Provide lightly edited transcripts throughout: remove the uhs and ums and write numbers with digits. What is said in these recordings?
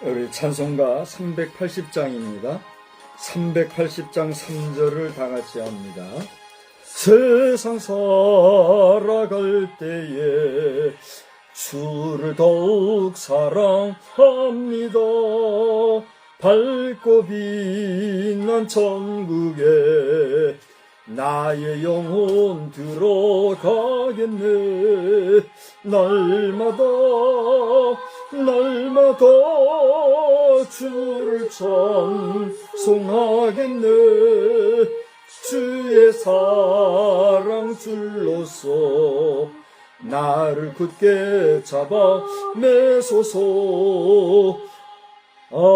우리 찬송가 380장입니다. 380장 3절을 다 같이 합니다. 세상 살아갈 때에 주를 더욱 사랑합니다. 밝고 빛난 천국에 나의 영혼 들어가겠네. 날마다 주를 찬송하겠네. 주의 사랑 줄로서 나를 굳게 잡아 매소서. 아멘.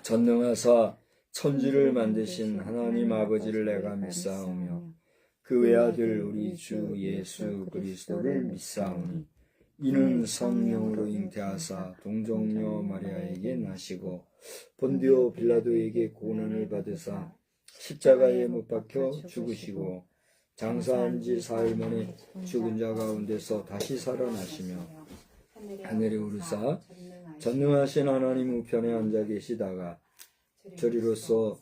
전능하사 천지를 만드신 하나님 아버지를 내가 믿사오며 그 외아들 우리 주 예수 그리스도를 믿사오니 이는 성령으로 잉태하사 동정녀 마리아에게 나시고 본디오 빌라도에게 고난을 받으사 십자가에 못 박혀 죽으시고 장사한 지 사흘 만에 죽은 자 가운데서 다시 살아나시며 하늘에 오르사 전능하신 하나님 우편에 앉아 계시다가 저리로서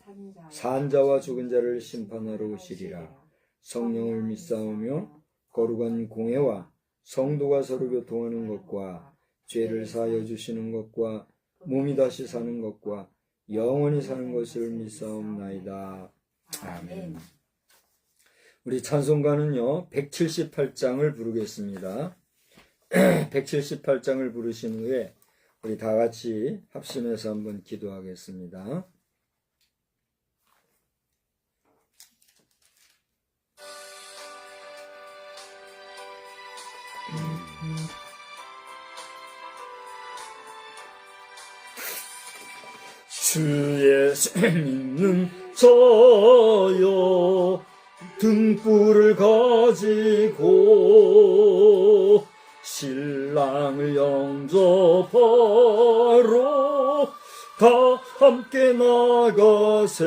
산 자와 죽은 자를 심판하러 오시리라. 성령을 믿사오며 거룩한 공회와 성도가 서로 교통하는 것과 죄를 사하여 주시는 것과 몸이 다시 사는 것과 영원히 사는 것을 믿사옵나이다. 아멘. 우리 찬송가는요 178장을 부르겠습니다. 178장을 부르신 후에 우리 다 같이 합심해서 한번 기도하겠습니다. 주의 믿는 저여 등불을 가지고 신랑을 영접하러 다 함께 나가세.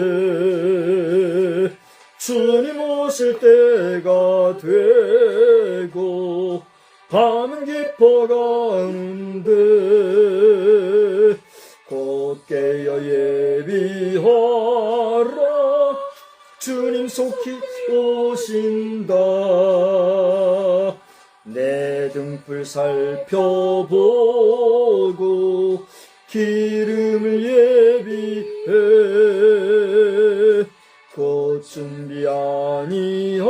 주님 오실 때가 되고 밤은 깊어가는데 곧 깨어 예비하라. 주님 속히 오신다. 내 등불 살펴보고 기름을 예비해 곧 준비 아니하면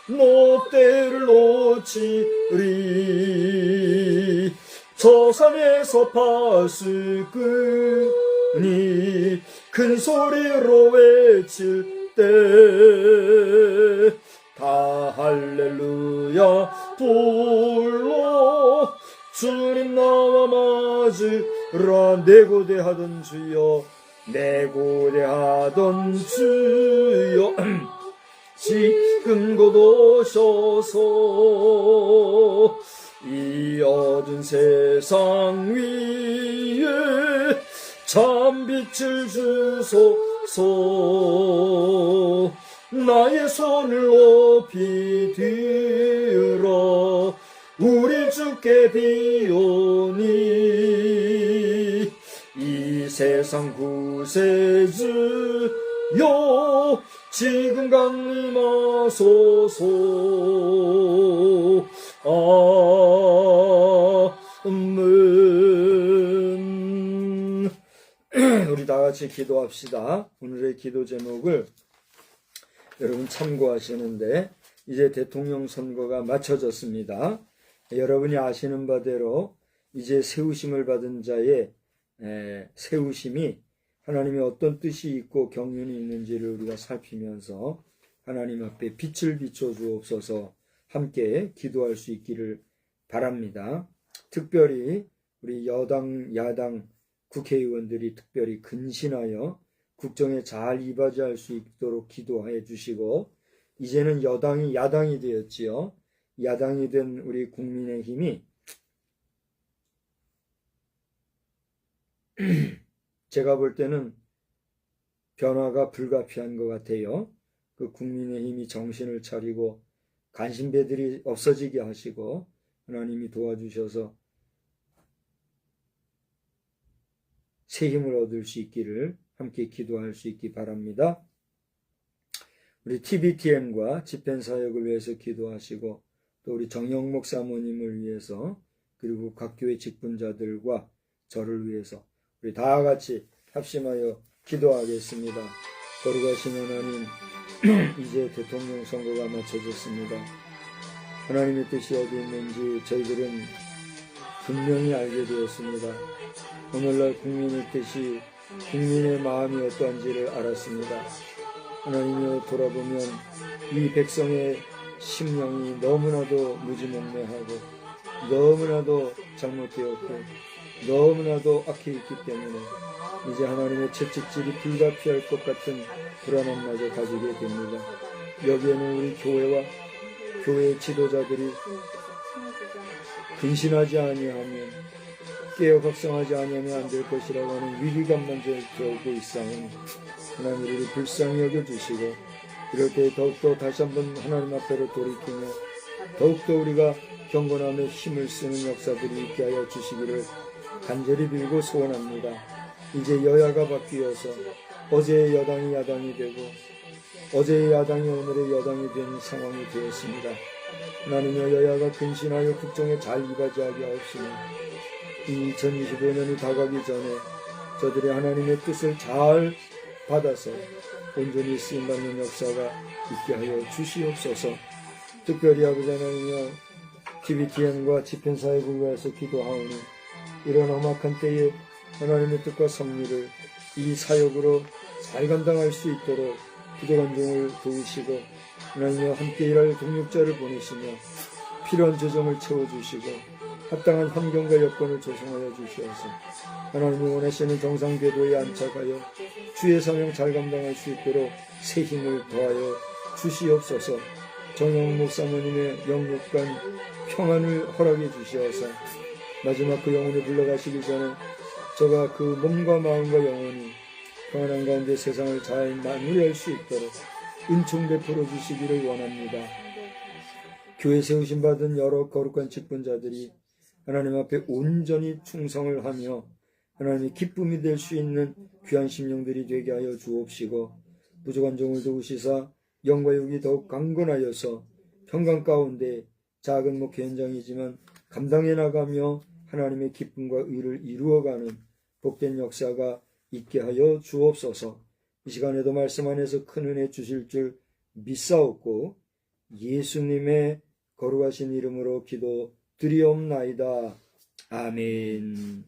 너 때를 놓치리. 저 산에서 파수꾼이 큰 소리로 외칠 때 다 할렐루야 불러 주님 나와 맞으라. 내고대하던 주여 내고대하던 주여 지금 곧 오셔서 이 어두운 세상 위에 참빛을 주소서. 나의 손을 높이 들어 우리 주께 비오니 이 세상 구세주여 지금 강림하소서. 아멘. 우리 다 같이 기도합시다. 오늘의 기도 제목을 여러분 참고하시는데 이제 대통령 선거가 마쳐졌습니다. 여러분이 아시는 바대로 이제 세우심을 받은 자의 세우심이 하나님의 어떤 뜻이 있고 경륜이 있는지를 우리가 살피면서 하나님 앞에 빛을 비춰 주옵소서 함께 기도할 수 있기를 바랍니다. 특별히 우리 여당, 야당 국회의원들이 특별히 근신하여 국정에 잘 이바지할 수 있도록 기도해 주시고, 이제는 여당이 야당이 되었지요. 야당이 된 우리 국민의힘이 제가 볼 때는 변화가 불가피한 것 같아요. 그 국민의힘이 정신을 차리고 간신배들이 없어지게 하시고 하나님이 도와주셔서 새 힘을 얻을 수 있기를 함께 기도할 수 있기 바랍니다. 우리 TBTM과 집행사역을 위해서 기도하시고 또 우리 정영목 사모님을 위해서 그리고 각 교회 직분자들과 저를 위해서 우리 다 같이 합심하여 기도하겠습니다. 거룩하신 하나님, 이제 대통령 선거가 마쳐졌습니다. 하나님의 뜻이 어디 있는지 저희들은 분명히 알게 되었습니다. 오늘날 국민의 뜻이, 국민의 마음이 어떠한지를 알았습니다. 하나님이여, 돌아보면 이 백성의 심령이 너무나도 무지몽매하고 너무나도 잘못되었고 너무나도 악해 있기 때문에 이제 하나님의 채찍질이 불가피할 것 같은 불안함마저 가지게 됩니다. 여기에는 우리 교회와 교회의 지도자들이 근신하지 아니하면, 깨어 각성하지 아니하면 안 될 것이라고 하는 위기감만 저고 있사오니 하나님 우리를 불쌍히 여겨주시고, 이럴 때 더욱더 다시 한번 하나님 앞에로 돌이키며 더욱더 우리가 경건함에 힘을 쓰는 역사들이 있게 하여 주시기를 간절히 빌고 소원합니다. 이제 여야가 바뀌어서 어제의 여당이 야당이 되고 어제의 야당이 오늘의 여당이 된 상황이 되었습니다. 하나님의 여야가 근신하여 국정에 잘 이바지하게 하옵시며, 이 2025년이 다가기 전에 저들이 하나님의 뜻을 잘 받아서 온전히 쓰임받는 역사가 있게 하여 주시옵소서. 특별히 아버지 하나님이여, TBTN과 집행사역을 위해서 기도하오니 이런 험악한 때에 하나님의 뜻과 섭리를 이 사역으로 잘 감당할 수 있도록 기도관종을 도우시고 하나님과 함께 일할 동력자를 보내시며 필요한 재정을 채워주시고 합당한 환경과 여건을 조성하여 주시옵소서. 하나님이 원하시는 정상궤도에 안착하여 주의 사명 잘 감당할 수 있도록 새 힘을 더하여 주시옵소서. 정영목 사모님의 영육간 평안을 허락해 주시어서 마지막 그 영혼을 불러가시기 전에 저가 그 몸과 마음과 영혼이 평안한 가운데 세상을 잘 마무리할 수 있도록 은총 베풀어 주시기를 원합니다. 교회 세우심 받은 여러 거룩한 직분자들이 하나님 앞에 온전히 충성을 하며 하나님의 기쁨이 될 수 있는 귀한 심령들이 되게 하여 주옵시고, 부족한 종을 도우시사 영과 육이 더욱 강건하여서 평강 가운데 작은 목회 현장이지만 감당해 나가며 하나님의 기쁨과 의를 이루어가는 복된 역사가 있게 하여 주옵소서. 이 시간에도 말씀 안에서 큰 은혜 주실 줄 믿사옵고 예수님의 거룩하신 이름으로 기도 드리옵나이다. 아멘.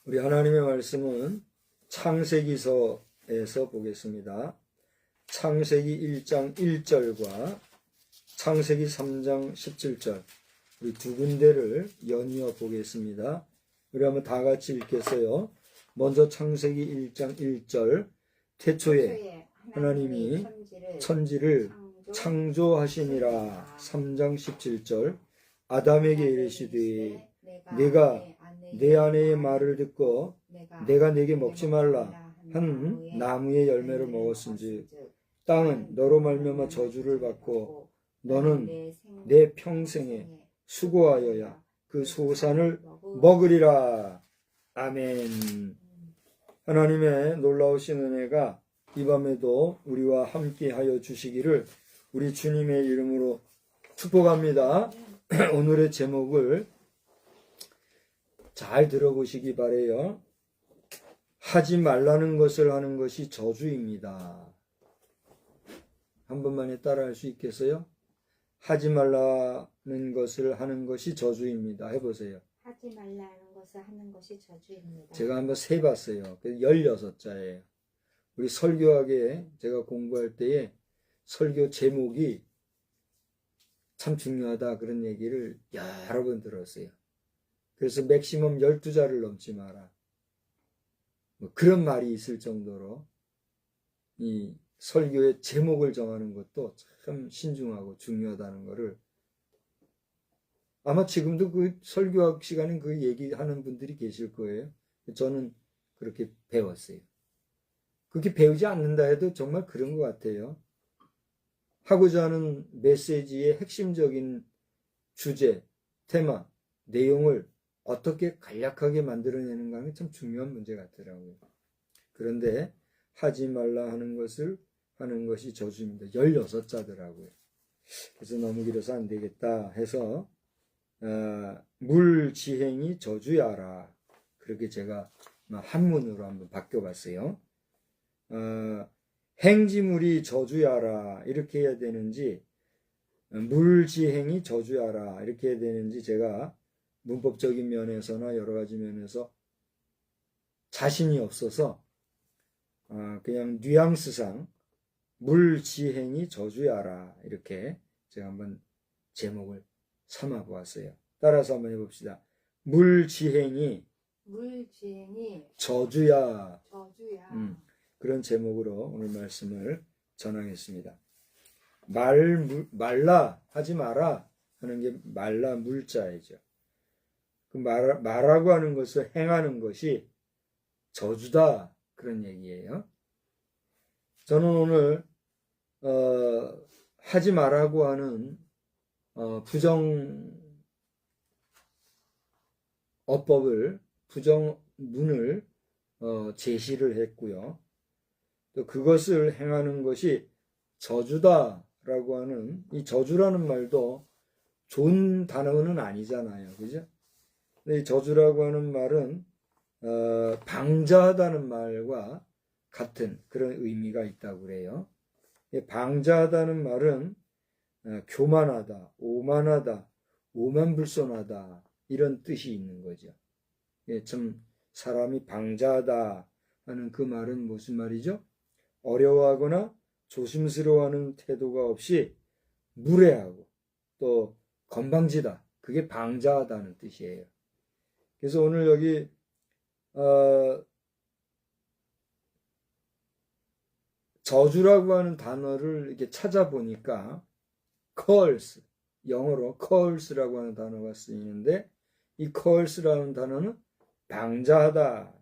우리 하나님의 말씀은 창세기서에서 보겠습니다. 창세기 1장 1절과 창세기 3장 17절 우리 두 군데를 연이어 보겠습니다. 우리 한번 다 같이 읽겠어요. 먼저 창세기 1장 1절, 태초에 하나님이 천지를 창조하시니라. 3장 17절, 아담에게 이르시되 내가 내 아내의 말을 듣고 내가 내게 먹지 말라 한 나무의 열매를 먹었은즉 땅은 너로 말미암아 저주를 받고 너는 내 평생에 수고하여야 그 소산을 먹으리라. 아멘. 하나님의 놀라우신 은혜가 이 밤에도 우리와 함께 하여 주시기를 우리 주님의 이름으로 축복합니다. 오늘의 제목을 잘 들어보시기 바래요. 하지 말라는 것을 하는 것이 저주입니다. 한 번만에 따라할 수 있겠어요? 하지 말라는 것을 하는 것이 저주입니다. 해보세요. 하지 말라는 것을 하는 것이 저주입니다. 제가 한번 세봤어요. 16자예요. 우리 설교학에 제가 공부할 때에 설교 제목이 참 중요하다 그런 얘기를 여러 번 들었어요. 그래서 맥시멈 12자를 넘지 마라. 뭐 그런 말이 있을 정도로 이 설교의 제목을 정하는 것도 참 신중하고 중요하다는 것을 아마 지금도 그 설교학 시간에 그 얘기하는 분들이 계실 거예요. 저는 그렇게 배웠어요. 그렇게 배우지 않는다 해도 정말 그런 것 같아요. 하고자 하는 메시지의 핵심적인 주제, 테마, 내용을 어떻게 간략하게 만들어내는가는 참 중요한 문제 같더라고요. 그런데 하지 말라 하는 것을 하는 것이 저주입니다. 16자더라고요. 그래서 너무 길어서 안 되겠다 해서 물지행이 저주야라. 그렇게 제가 한문으로 한번 바뀌어봤어요. 행지물이 저주야라 이렇게 해야 되는지 물지행이 저주야라 이렇게 해야 되는지 제가 문법적인 면에서나 여러 가지 면에서 자신이 없어서 그냥 뉘앙스상 물지행이 저주야라 이렇게 제가 한번 제목을 삼아 보았어요. 따라서 한번 해봅시다. 물지행이 저주야. 그런 제목으로 오늘 말씀을 전하겠습니다. 말라 하지 마라 하는 게 말라 물자이죠. 그 말하고 하는 것을 행하는 것이 저주다 그런 얘기예요. 저는 오늘 하지 말라고 하는 부정 어법을 부정문을 제시를 했고요. 또 그것을 행하는 것이 저주다라고 하는 이 저주라는 말도 좋은 단어는 아니잖아요. 그죠? 근데 이 저주라고 하는 말은 방자하다는 말과 같은 그런 의미가 있다고 그래요. 방자하다는 말은 교만하다, 오만하다, 오만불손하다 이런 뜻이 있는 거죠. 참 사람이 방자하다 하는 그 말은 무슨 말이죠? 어려워하거나 조심스러워하는 태도가 없이 무례하고 또 건방지다. 그게 방자하다는 뜻이에요. 그래서 오늘 여기 저주라고 하는 단어를 이렇게 찾아보니까 curse, 영어로 curse라고 하는 단어가 쓰이는데 이 curse라는 단어는 방자하다.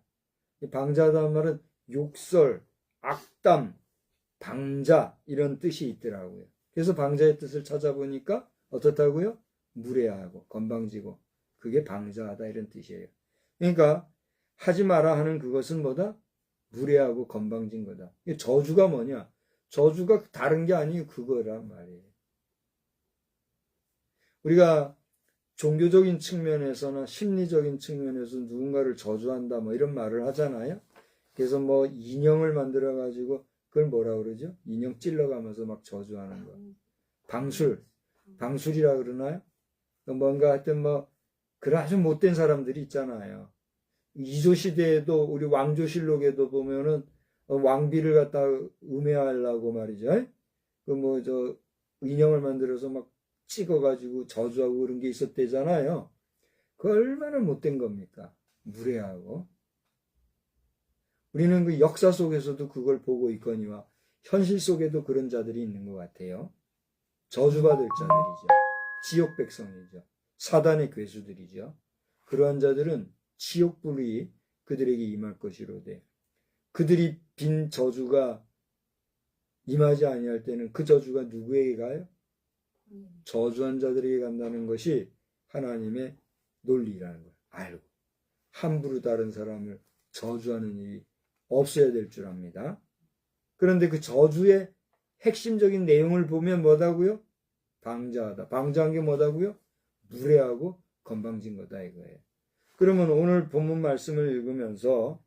이 방자하다는 말은 욕설, 악담, 방자 이런 뜻이 있더라고요. 그래서 방자의 뜻을 찾아보니까 어떻다고요? 무례하고 건방지고 그게 방자하다 이런 뜻이에요. 그러니까 하지 마라 하는 그것은 뭐다? 무례하고 건방진 거다. 저주가 뭐냐? 저주가 다른 게 아니고 그거란 말이에요. 우리가 종교적인 측면에서나 심리적인 측면에서 누군가를 저주한다 뭐 이런 말을 하잖아요. 그래서 뭐 인형을 만들어 가지고 그걸 뭐라 그러죠? 인형 찔러가면서 막 저주하는 거. 방술이라 그러나요? 뭔가 하여튼 뭐 그런 아주 못된 사람들이 있잖아요. 이조 시대에도 우리 왕조실록에도 보면은 왕비를 갖다 음해하려고 말이죠. 그 뭐 저 인형을 만들어서 막 찍어가지고 저주하고 그런 게 있었대잖아요. 그 얼마나 못된 겁니까? 무례하고. 우리는 그 역사 속에서도 그걸 보고 있거니와 현실 속에도 그런 자들이 있는 것 같아요. 저주받을 자들이죠. 지옥 백성이죠. 사단의 괴수들이죠. 그러한 자들은 지옥불이 그들에게 임할 것이로되 그들이 빈 저주가 임하지 아니할 때는 그 저주가 누구에게 가요? 저주한 자들에게 간다는 것이 하나님의 논리라는 걸 알고 함부로 다른 사람을 저주하는 일이 없어야 될 줄 압니다. 그런데 그 저주의 핵심적인 내용을 보면 뭐다고요? 방자하다. 방자한 게 뭐다고요? 무례하고 건방진 거다 이거예요. 그러면 오늘 본문 말씀을 읽으면서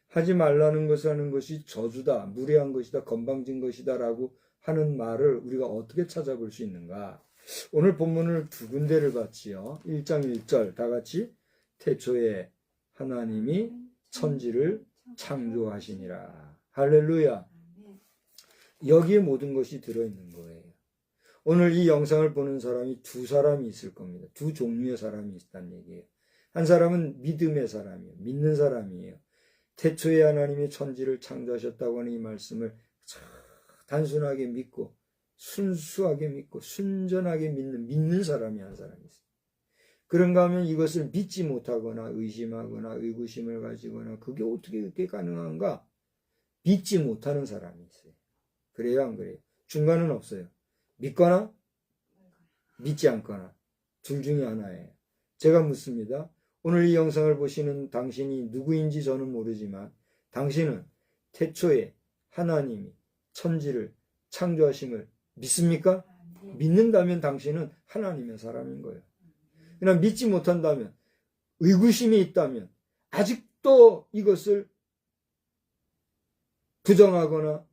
하지 말라는 것을 하는 것이 저주다, 무례한 것이다, 건방진 것이다 라고 하는 말을 우리가 어떻게 찾아볼 수 있는가? 오늘 본문을 두 군데를 봤지요. 1장 1절 다 같이 태초에 하나님이 천지를 창조하시니라. 할렐루야. 여기에 모든 것이 들어있는 거예요. 오늘 이 영상을 보는 사람이 두 사람이 있을 겁니다. 두 종류의 사람이 있다는 얘기예요. 한 사람은 믿음의 사람이에요. 믿는 사람이에요. 태초에 하나님이 천지를 창조하셨다고 하는 이 말씀을 단순하게 믿고 순수하게 믿고 순전하게 믿는 사람이 한 사람이 있어요. 그런가 하면 이것을 믿지 못하거나 의심하거나 의구심을 가지거나 그게 어떻게 그렇게 가능한가? 믿지 못하는 사람이 있어요. 그래요, 안 그래요? 중간은 없어요. 믿거나 믿지 않거나 둘 중에 하나예요. 제가 묻습니다. 오늘 이 영상을 보시는 당신이 누구인지 저는 모르지만 당신은 태초에 하나님이 천지를 창조하심을 믿습니까? 믿는다면 당신은 하나님의 사람인 거예요. 그러나 믿지 못한다면, 의구심이 있다면 아직도 이것을 부정하거나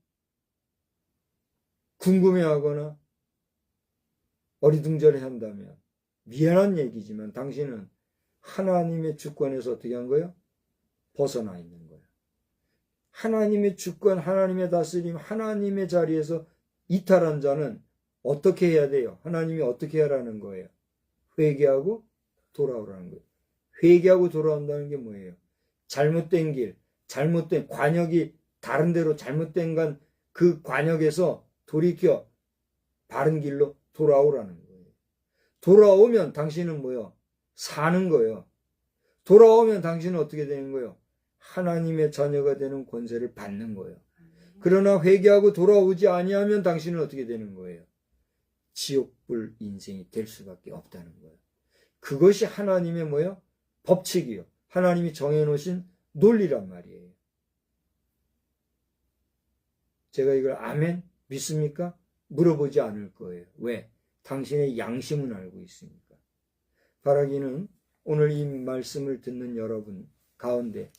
궁금해하거나 어리둥절해 한다면 미안한 얘기지만 당신은 하나님의 주권에서 어떻게 한 거예요? 벗어나 있는 거예요. 하나님의 주권, 하나님의 다스림, 하나님의 자리에서 이탈한 자는 어떻게 해야 돼요? 하나님이 어떻게 하라는 거예요? 회개하고 돌아오라는 거예요. 회개하고 돌아온다는 게 뭐예요? 잘못된 길, 잘못된 관역이 다른 데로 잘못된 간 그 관역에서 돌이켜 바른 길로 돌아오라는 거예요. 돌아오면 당신은 뭐요? 사는 거예요. 돌아오면 당신은 어떻게 되는 거예요? 하나님의 자녀가 되는 권세를 받는 거예요. 그러나 회개하고 돌아오지 아니하면 당신은 어떻게 되는 거예요? 지옥불 인생이 될 수밖에 없다는 거예요. 그것이 하나님의 뭐예요? 법칙이요. 하나님이 정해놓으신 논리란 말이에요. 제가 이걸 아멘? 믿습니까? 물어보지 않을 거예요. 왜? 당신의 양심은 알고 있으니까. 바라기는 오늘 이 말씀을 듣는 여러분 가운데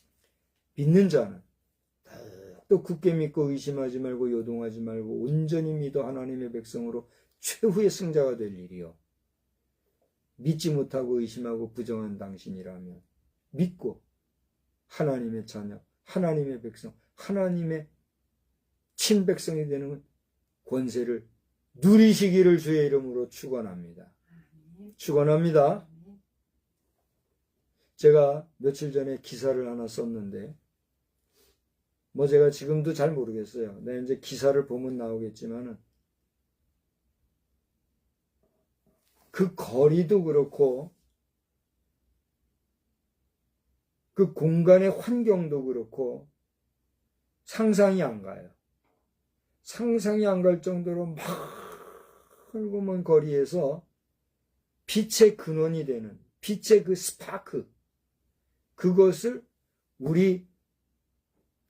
믿는 자는 또 굳게 믿고 의심하지 말고 요동하지 말고 온전히 믿어 하나님의 백성으로 최후의 승자가 될 일이요. 믿지 못하고 의심하고 부정한 당신이라면 믿고 하나님의 자녀, 하나님의 백성, 하나님의 친백성이 되는 권세를 누리시기를 주의 이름으로 축원합니다. 축원합니다. 제가 며칠 전에 기사를 하나 썼는데 제가 지금도 잘 모르겠어요. 내 이제 기사를 보면 나오겠지만은 그 거리도 그렇고 그 공간의 환경도 그렇고 상상이 안 가요. 상상이 안 갈 정도로 멀고 먼 거리에서 빛의 근원이 되는 빛의 그 스파크, 그것을 우리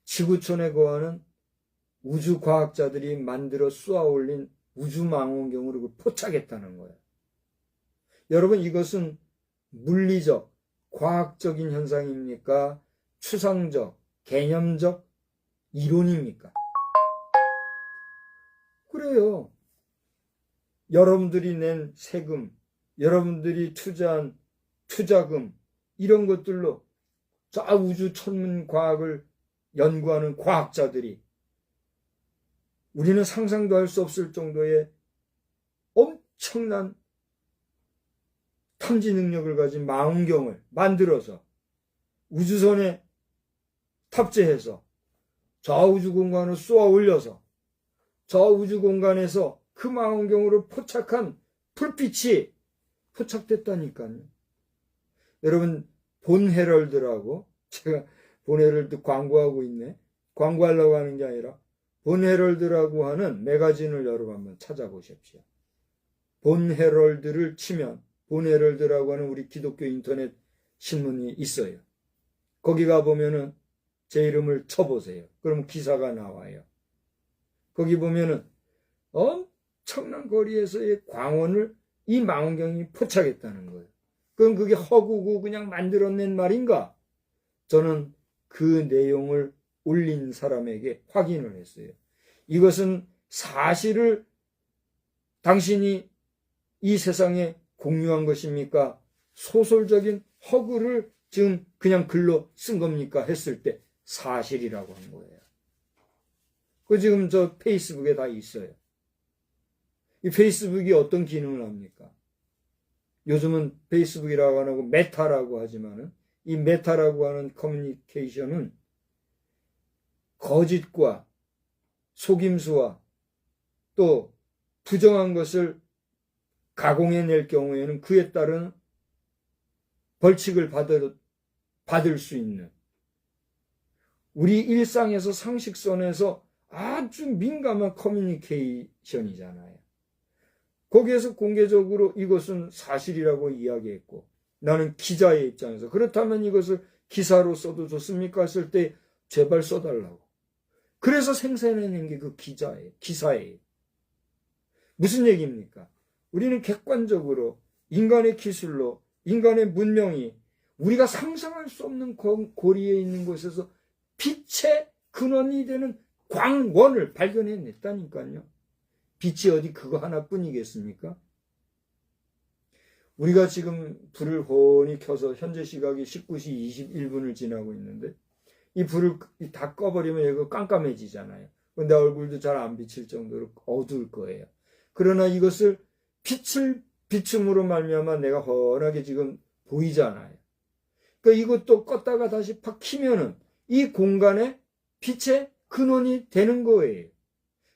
지구촌에 거하는 우주과학자들이 만들어 쏘아 올린 우주망원경으로 포착했다는 거예요. 여러분, 이것은 물리적, 과학적인 현상입니까? 추상적, 개념적 이론입니까? 그래요. 여러분들이 낸 세금, 여러분들이 투자한 투자금, 이런 것들로 우주 천문 과학을 연구하는 과학자들이 우리는 상상도 할 수 없을 정도의 엄청난 탐지 능력을 가진 망원경을 만들어서 우주선에 탑재해서 저 우주 공간으로 쏘아 올려서 저 우주 공간에서 그 망원경으로 포착한 불빛이 포착됐다니까요. 여러분, 본 헤럴드라고, 제가 본 헤럴드 광고하고 있네. 광고하려고 하는 게 아니라 본 헤럴드라고 하는 매거진을 여러분 한번 찾아보십시오. 본 헤럴드를 치면 본 헤럴드라고 하는 우리 기독교 인터넷 신문이 있어요. 거기 가보면은 제 이름을 쳐보세요. 그럼 기사가 나와요. 거기 보면은 엄청난 거리에서의 광원을 이 망원경이 포착했다는 거예요. 그럼 그게 허구고 그냥 만들어낸 말인가? 저는 그 내용을 올린 사람에게 확인을 했어요. 이것은 사실을 당신이 이 세상에 공유한 것입니까? 소설적인 허구를 지금 그냥 글로 쓴 겁니까? 했을 때 사실이라고 한 거예요. 그 지금 저 페이스북에 다 있어요. 이 페이스북이 어떤 기능을 합니까? 요즘은 페이스북이라고 안 하고 메타라고 하지만은 이 메타라고 하는 커뮤니케이션은 거짓과 속임수와 또 부정한 것을 가공해낼 경우에는 그에 따른 벌칙을 받을 수 있는, 우리 일상에서 상식선에서 아주 민감한 커뮤니케이션이잖아요. 거기에서 공개적으로 이것은 사실이라고 이야기했고, 나는 기자의 입장에서 그렇다면 이것을 기사로 써도 좋습니까? 했을 때 제발 써달라고. 그래서 생산해낸 게 그 기사예요. 무슨 얘기입니까? 우리는 객관적으로 인간의 기술로, 인간의 문명이 우리가 상상할 수 없는 고리에 있는 곳에서 빛의 근원이 되는 광원을 발견해냈다니까요. 빛이 어디 그거 하나뿐이겠습니까? 우리가 지금 불을 훤히 켜서 현재 시각이 19시 21분을 지나고 있는데, 이 불을 다 꺼버리면 여기가 깜깜해지잖아요. 내 얼굴도 잘 안 비칠 정도로 어두울 거예요. 그러나 이것을 빛을 비춤으로 말미암아 내가 훤하게 지금 보이잖아요. 그러니까 이것도 껐다가 다시 팍 키면은 이 공간에 빛의 근원이 되는 거예요.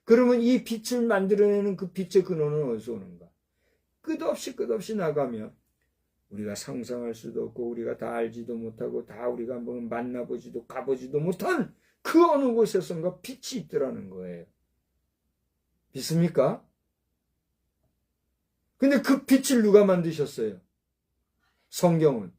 그러면 이 빛을 만들어내는 그 빛의 근원은 어디서 오는가? 끝없이 나가면 우리가 상상할 수도 없고 우리가 다 알지도 못하고 다 우리가 한번 만나보지도 가보지도 못한 그 어느 곳에선가 빛이 있더라는 거예요. 믿습니까? 근데 그 빛을 누가 만드셨어요? 성경은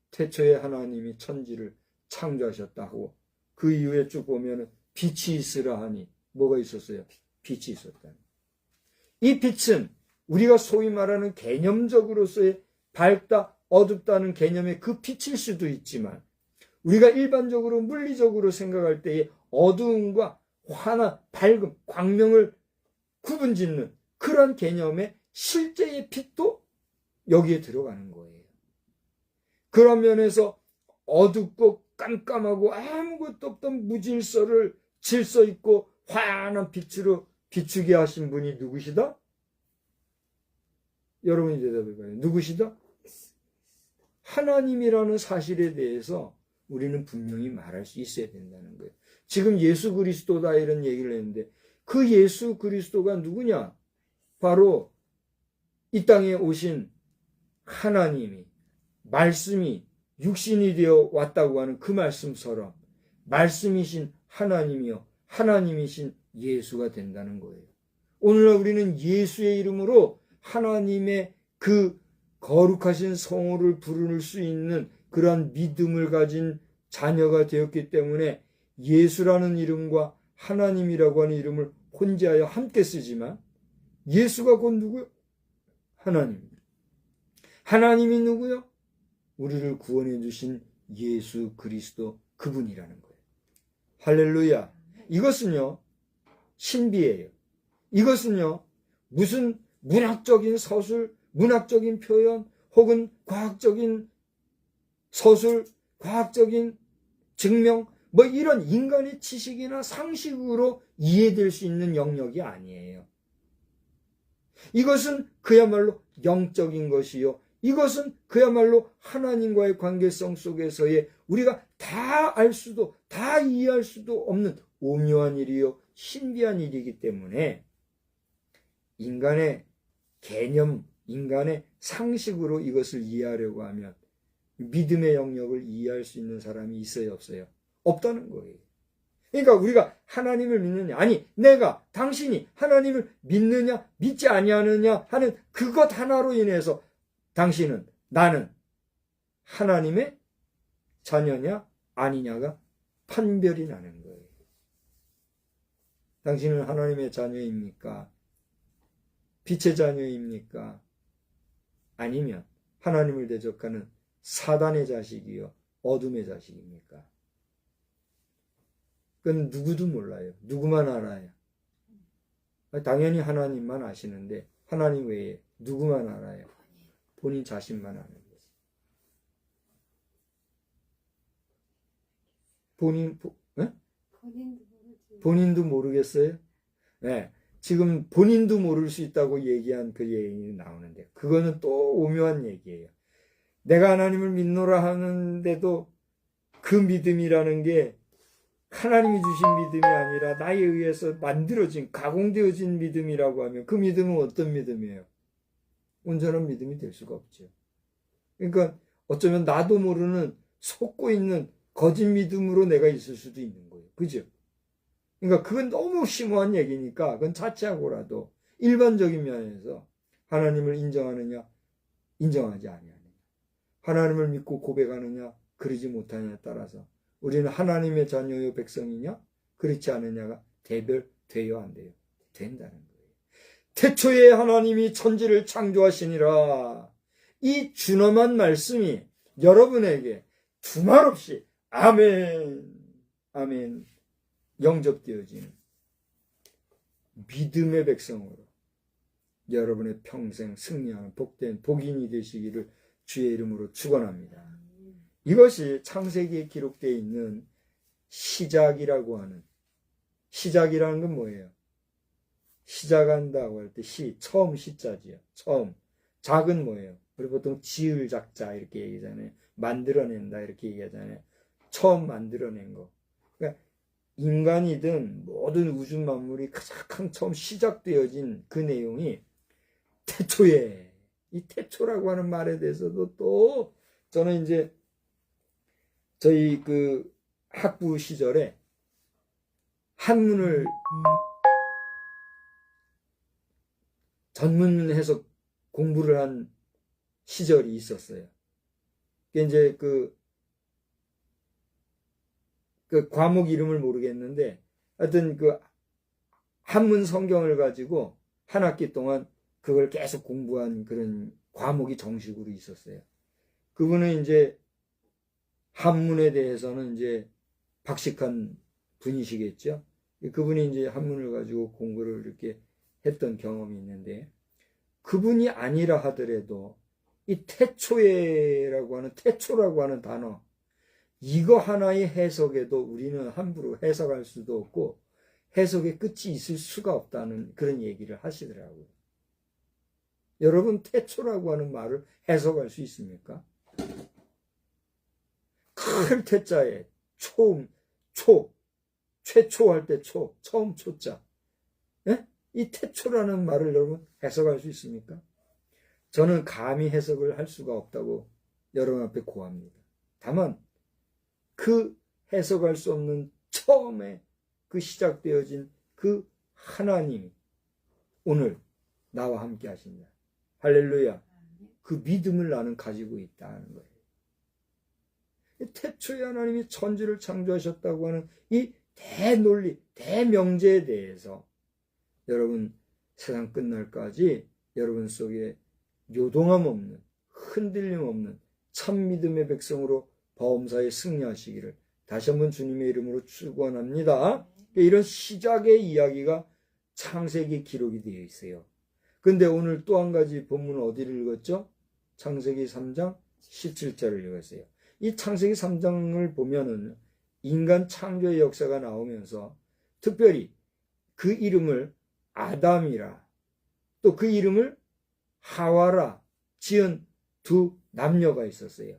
태초에 하나님이 천지를 창조하셨다고, 그 이후에 쭉 보면 빛이 있으라 하니 뭐가 있었어요? 빛이 있었다. 이 빛은 우리가 소위 말하는 개념적으로서의 밝다, 어둡다는 개념의 그 빛일 수도 있지만, 우리가 일반적으로 물리적으로 생각할 때의 어두움과 환한, 밝음, 광명을 구분짓는 그런 개념의 실제의 빛도 여기에 들어가는 거예요. 그런 면에서 어둡고 깜깜하고 아무것도 없던 무질서를 질서 있고 환한 빛으로 비추게 하신 분이 누구시다? 여러분이 대답해봐요. 누구시다? 하나님이라는 사실에 대해서 우리는 분명히 말할 수 있어야 된다는 거예요. 지금 예수 그리스도다 이런 얘기를 했는데, 그 예수 그리스도가 누구냐? 바로 이 땅에 오신 하나님이, 말씀이 육신이 되어 왔다고 하는 그 말씀처럼 말씀이신 하나님이요, 하나님이신 예수가 된다는 거예요. 오늘날 우리는 예수의 이름으로 하나님의 그 거룩하신 성호를 부를 수 있는 그러한 믿음을 가진 자녀가 되었기 때문에 예수라는 이름과 하나님이라고 하는 이름을 혼재하여 함께 쓰지만, 예수가 곧 누구요? 하나님. 하나님이 누구요? 우리를 구원해 주신 예수 그리스도, 그분이라는 거예요. 할렐루야. 이것은요, 신비예요. 이것은요, 무슨 문학적인 서술, 문학적인 표현, 혹은 과학적인 서술, 과학적인 증명, 뭐 이런 인간의 지식이나 상식으로 이해될 수 있는 영역이 아니에요. 이것은 그야말로 영적인 것이요, 이것은 그야말로 하나님과의 관계성 속에서의 우리가 다 알 수도, 다 이해할 수도 없는 오묘한 일이요, 신비한 일이기 때문에 인간의 개념, 인간의 상식으로 이것을 이해하려고 하면 믿음의 영역을 이해할 수 있는 사람이 있어요, 없어요? 없다는 거예요. 그러니까 우리가 하나님을 믿느냐, 아니 내가, 당신이 하나님을 믿느냐 믿지 아니하느냐 하는 그것 하나로 인해서 당신은, 나는 하나님의 자녀냐 아니냐가 판별이 나는 거예요. 당신은 하나님의 자녀입니까? 빛의 자녀입니까? 아니면 하나님을 대적하는 사단의 자식이요, 어둠의 자식입니까? 그건 누구도 몰라요. 누구만 알아요. 당연히 하나님만 아시는데, 하나님 외에 누구만 알아요? 본인 자신만 아는 거죠. 본인도 모르겠어요? 네. 지금 본인도 모를 수 있다고 얘기한 그 얘기 나오는데, 그거는 또 오묘한 얘기예요. 내가 하나님을 믿노라 하는데도 그 믿음이라는 게 하나님이 주신 믿음이 아니라 나에 의해서 만들어진, 가공되어진 믿음이라고 하면 그 믿음은 어떤 믿음이에요? 온전한 믿음이 될 수가 없죠. 그러니까 어쩌면 나도 모르는 속고 있는 거짓 믿음으로 내가 있을 수도 있는 거예요. 그죠? 그러니까 그건 너무 심오한 얘기니까 그건 자체하고라도 일반적인 면에서 하나님을 인정하느냐, 인정하지 아니하느냐, 하나님을 믿고 고백하느냐, 그러지 못하느냐에 따라서 우리는 하나님의 자녀요 백성이냐, 그렇지 않느냐가 대별돼요, 안 돼요? 된다는 거예요. 태초에 하나님이 천지를 창조하시니라. 이 준엄한 말씀이 여러분에게 두말 없이 아멘, 아멘 영접되어지는 믿음의 백성으로 여러분의 평생 승리하는 복된 복인이 되시기를 주의 이름으로 축원합니다. 이것이 창세기에 기록되어 있는 시작이라고 하는, 시작이라는 건 뭐예요? 시작한다고 할 때 처음 시자지요. 처음. 작은 뭐예요? 우리 보통 지을 작자 이렇게 얘기하잖아요. 만들어낸다 이렇게 얘기하잖아요. 처음 만들어낸 거. 그러니까 인간이든 모든 우주 만물이 가장 처음 시작되어진 그 내용이 태초에, 이 태초라고 하는 말에 대해서도 또 저는 이제 저희 그 학부 시절에 한문을 전문 해석 공부를 한 시절이 있었어요. 이제 그 과목 이름을 모르겠는데 하여튼 그 한문 성경을 가지고 한 학기 동안 그걸 계속 공부한 그런 과목이 정식으로 있었어요. 그분은 이제 한문에 대해서는 이제 박식한 분이시겠죠. 그분이 이제 한문을 가지고 공부를 이렇게 했던 경험이 있는데, 그분이 아니라 하더라도 이 태초에라고 하는, 태초라고 하는 단어, 이거 하나의 해석에도 우리는 함부로 해석할 수도 없고 해석의 끝이 있을 수가 없다는 그런 얘기를 하시더라고요. 여러분, 태초라고 하는 말을 해석할 수 있습니까? 큰 태자에 최초 할 때 처음 초자. 예? 이 태초라는 말을 여러분 해석할 수 있습니까? 저는 감히 해석을 할 수가 없다고 여러분 앞에 고합니다. 다만 그 해석할 수 없는 처음에 그 시작되어진 그 하나님이 오늘 나와 함께 하신다. 할렐루야. 그 믿음을 나는 가지고 있다는 거예요. 태초에 하나님이 천지를 창조하셨다고 하는 이 대논리, 대명제에 대해서 여러분 세상 끝날까지 여러분 속에 요동함 없는, 흔들림 없는 참 믿음의 백성으로 범사에 승리하시기를 다시 한번 주님의 이름으로 축원합니다. 이런 시작의 이야기가 창세기 기록이 되어 있어요. 근데 오늘 또 한 가지 본문은 어디를 읽었죠? 창세기 3장 17절을 읽었어요. 이 창세기 3장을 보면은 인간 창조의 역사가 나오면서 특별히 그 이름을 아담이라, 또 그 이름을 하와라 지은 두 남녀가 있었어요.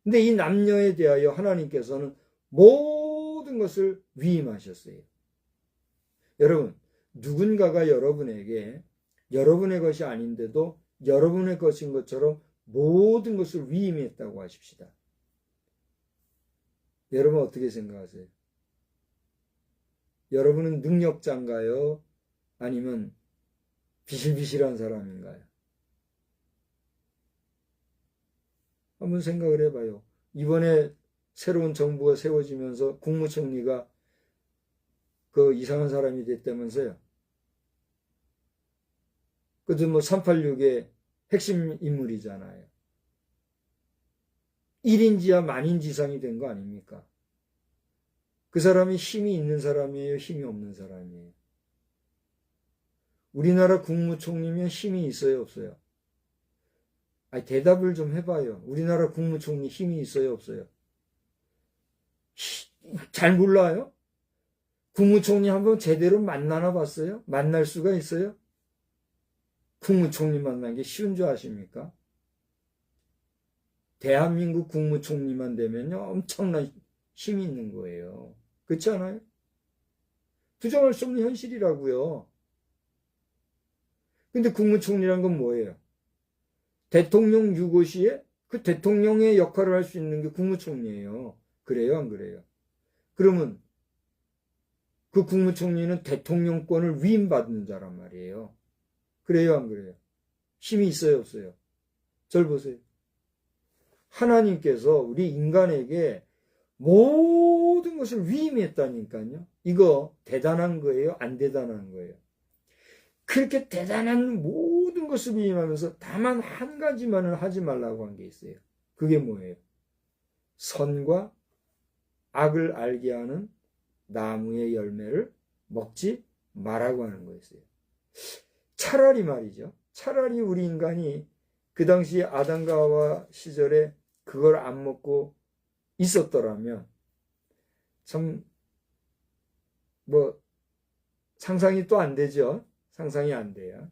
근데 이 남녀에 대하여 하나님께서는 모든 것을 위임하셨어요. 여러분, 누군가가 여러분에게 여러분의 것이 아닌데도 여러분의 것인 것처럼 모든 것을 위임했다고 하십시다. 여러분 어떻게 생각하세요? 여러분은 능력자인가요? 아니면 비실비실한 사람인가요? 한번 생각을 해봐요. 이번에 새로운 정부가 세워지면서 국무총리가 그 이상한 사람이 됐다면서요. 그것도 뭐 386의 핵심 인물이잖아요. 1인지야 만인지상이 된 거 아닙니까? 그 사람이 힘이 있는 사람이에요? 힘이 없는 사람이에요? 우리나라 국무총리면 힘이 있어요? 없어요? 아니, 대답을 좀 해봐요. 우리나라 국무총리 힘이 있어요? 없어요? 잘 몰라요? 국무총리 한번 제대로 만나나 봤어요? 만날 수가 있어요? 국무총리 만난 게 쉬운 줄 아십니까? 대한민국 국무총리만 되면요, 엄청난 힘이 있는 거예요. 그렇지 않아요? 부정할 수 없는 현실이라고요. 근데 국무총리란 건 뭐예요? 대통령 유고시에 그 대통령의 역할을 할 수 있는 게 국무총리예요. 그래요, 안 그래요? 그러면 그 국무총리는 대통령권을 위임받는 자란 말이에요. 그래요, 안 그래요? 힘이 있어요, 없어요? 절 보세요. 하나님께서 우리 인간에게 모든 것을 위임했다니까요. 이거 대단한 거예요? 안 대단한 거예요? 그렇게 대단한 모든 것을 위임하면서 다만 한 가지만은 하지 말라고 한 게 있어요. 그게 뭐예요? 선과 악을 알게 하는 나무의 열매를 먹지 말라고 하는 거였어요. 차라리 말이죠. 차라리 우리 인간이 그 당시 아담과 하와 시절에 그걸 안 먹고 있었더라면 참 상상이 또 안 되죠. 상상이 안 돼요.